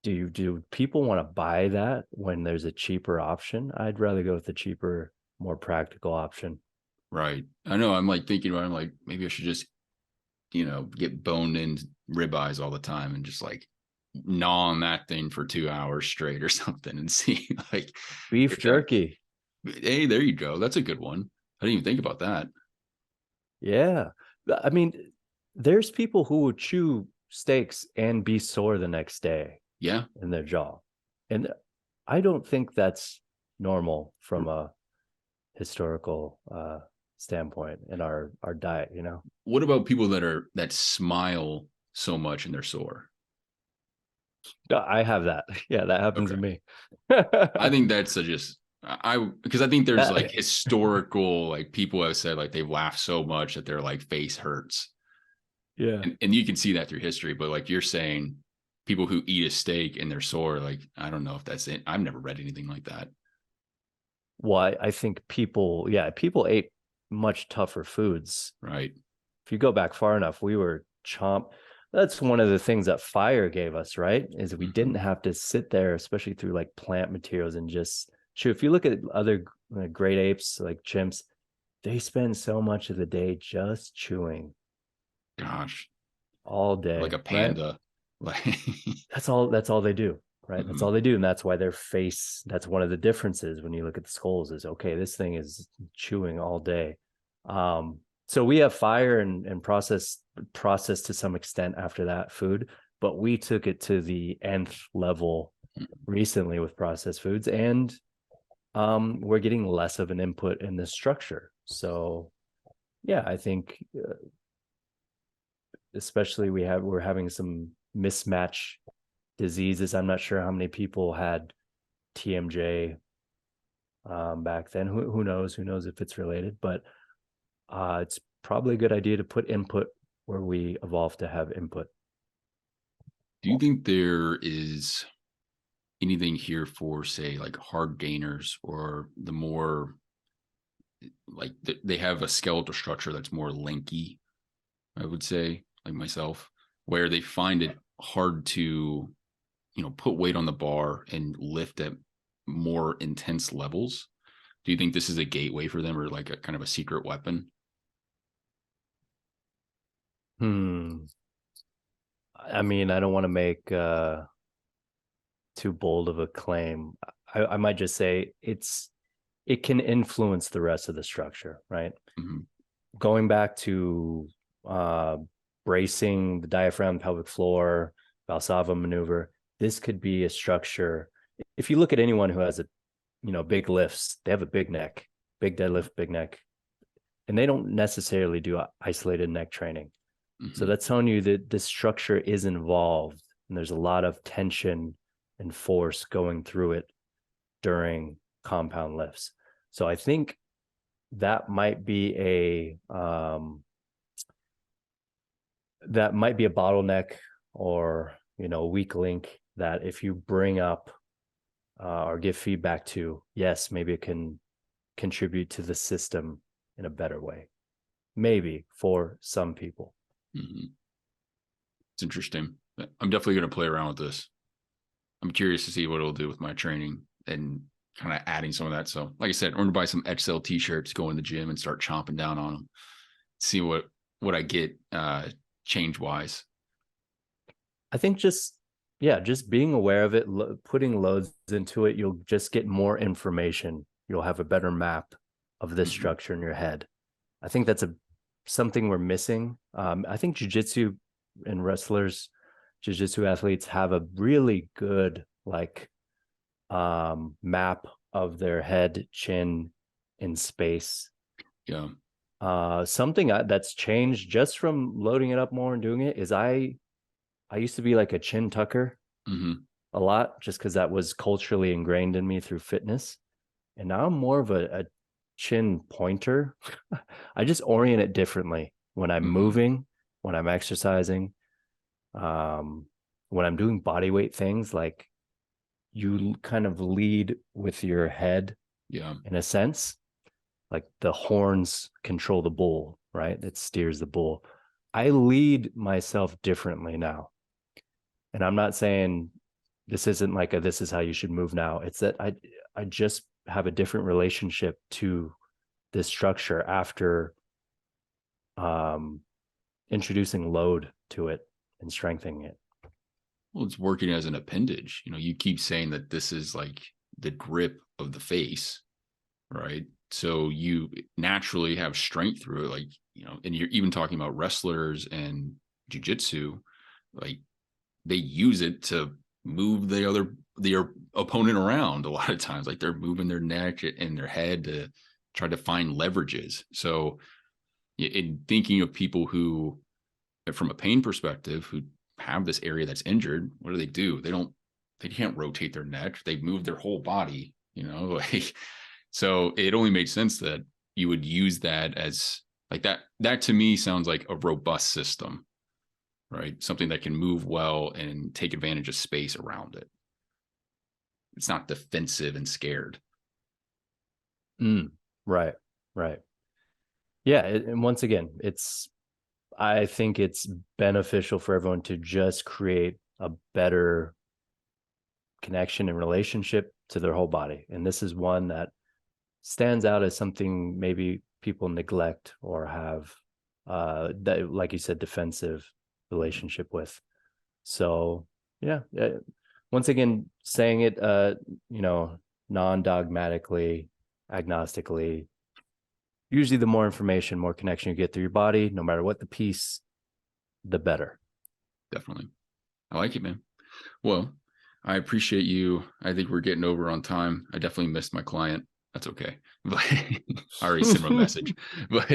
do people want to buy that when there's a cheaper option? I'd rather go with the cheaper, more practical option. Right. I know. I'm like thinking about it, I'm like, maybe I should just, get boned in ribeyes all the time and just like gnaw on that thing for 2 hours straight or something and see like beef jerky. Hey, there you go. That's a good one. I didn't even think about that. Yeah. I mean, there's people who would chew steaks and be sore the next day. Yeah. In their jaw. And I don't think that's normal from a historical standpoint in our diet, you know. What about people that smile so much and they're sore? I have that. Yeah, that happens to Okay. me. I think that's just because I think there's like That- historical, like people have said like they've laughed so much that their like face hurts. yeah. And you can see that through history, but like you're saying, people who eat a steak and they're sore, like I don't know if that's it. I've never read anything like that. Well, I think people ate much tougher foods. Right. If you go back far enough, we were chomp. That's one of the things that fire gave us, right? Is we didn't Mm-hmm. have to sit there, especially through like plant materials and just chew. If you look at other great apes like chimps, they spend so much of the day just chewing Gosh, all like day, a right? panda. Like, That's all they do, right? That's mm-hmm. all they do. And that's why their face, that's one of the differences when you look at the skulls is okay, this thing is chewing all day. So we have fire and process to some extent after that food, but we took it to the nth level recently with processed foods, and we're getting less of an input in the structure. So yeah, I think especially we're having some mismatch diseases. I'm not sure how many people had TMJ back then. Who knows? Who knows if it's related? But it's probably a good idea to put input where we evolved to have input. Do you think there is anything here for, say, like hard gainers or the more like they have a skeletal structure that's more linky, I would say, like myself, where they find it hard to, put weight on the bar and lift at more intense levels? Do you think this is a gateway for them or like a kind of a secret weapon? Hmm. I mean, I don't want to make too bold of a claim. I might just say it can influence the rest of the structure, right? Mm-hmm. Going back to uh, bracing the diaphragm, pelvic floor, Valsalva maneuver, this could be a structure. If you look at anyone who has big lifts, they have a big neck, big deadlift, big neck, and they don't necessarily do isolated neck training. So Mm-hmm. that's telling you that this structure is involved and there's a lot of tension and force going through it during compound lifts. So I think that might be a bottleneck or weak link that if you bring up or give feedback to, yes, maybe it can contribute to the system in a better way, maybe for some people. Mm-hmm. It's interesting. I'm definitely going to play around with this. I'm curious to see what it'll do with my training and kind of adding some of that. So, like I said, I'm going to buy some XL t-shirts, go in the gym and start chomping down on them. See what I get change wise. I think just being aware of it, putting loads into it, you'll just get more information. You'll have a better map of this Mm-hmm. structure in your head. I think that's something we're missing. I think jujitsu and wrestlers, jujitsu athletes have a really good map of their head, chin, in space. Yeah. Something that's changed just from loading it up more and doing it is I used to be like a chin tucker Mm-hmm. a lot just because that was culturally ingrained in me through fitness. And now I'm more of a chin pointer. I just orient it differently when I'm Mm-hmm. moving, when I'm exercising, um, when I'm doing body weight things. Like you kind of lead with your head Yeah. in a sense, like the horns control the bull, right? It steers the bull. I lead myself differently now. And I'm not saying this isn't like this is how you should move now. It's that I just have a different relationship to this structure after um introducing load to it and strengthening it. Well, it's working as an appendage. You keep saying that this is like the grip of the face, right? So you naturally have strength through it, like, and you're even talking about wrestlers and jujitsu, like they use it to move their opponent around a lot of times. Like they're moving their neck and their head to try to find leverages. So in thinking of people who, from a pain perspective, who have this area that's injured, what do? They can't rotate their neck. They move their whole body, like, so it only made sense that you would use that as like that to me sounds like a robust system, right? Something that can move well and take advantage of space around it. It's not defensive and scared. Right. Yeah. And once again, I think it's beneficial for everyone to just create a better connection and relationship to their whole body. And this is one that stands out as something maybe people neglect or have, that, like you said, defensive relationship with. So yeah, once again, saying it, non-dogmatically, agnostically, usually the more information, more connection you get through your body, no matter what the piece, the better. Definitely. I like it, man. Well, I appreciate you. I think we're getting over on time. I definitely missed my client. That's okay. But I already sent him a message, but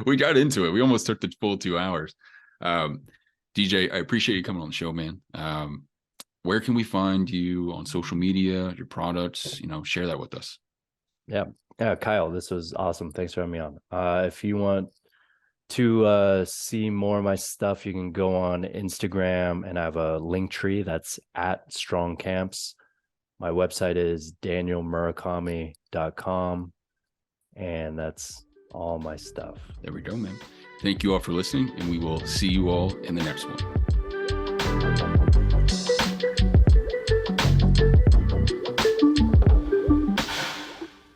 we got into it. We almost took the full 2 hours. DJ, I appreciate you coming on the show, man. Where can we find you on social media, your products, share that with us. Yeah. Kyle, this was awesome. Thanks for having me on. If you want to see more of my stuff, you can go on Instagram, and I have a link tree that's at Strong Camps. My website is danielmurakami.com, and that's all my stuff. There we go, man. Thank you all for listening, and we will see you all in the next one.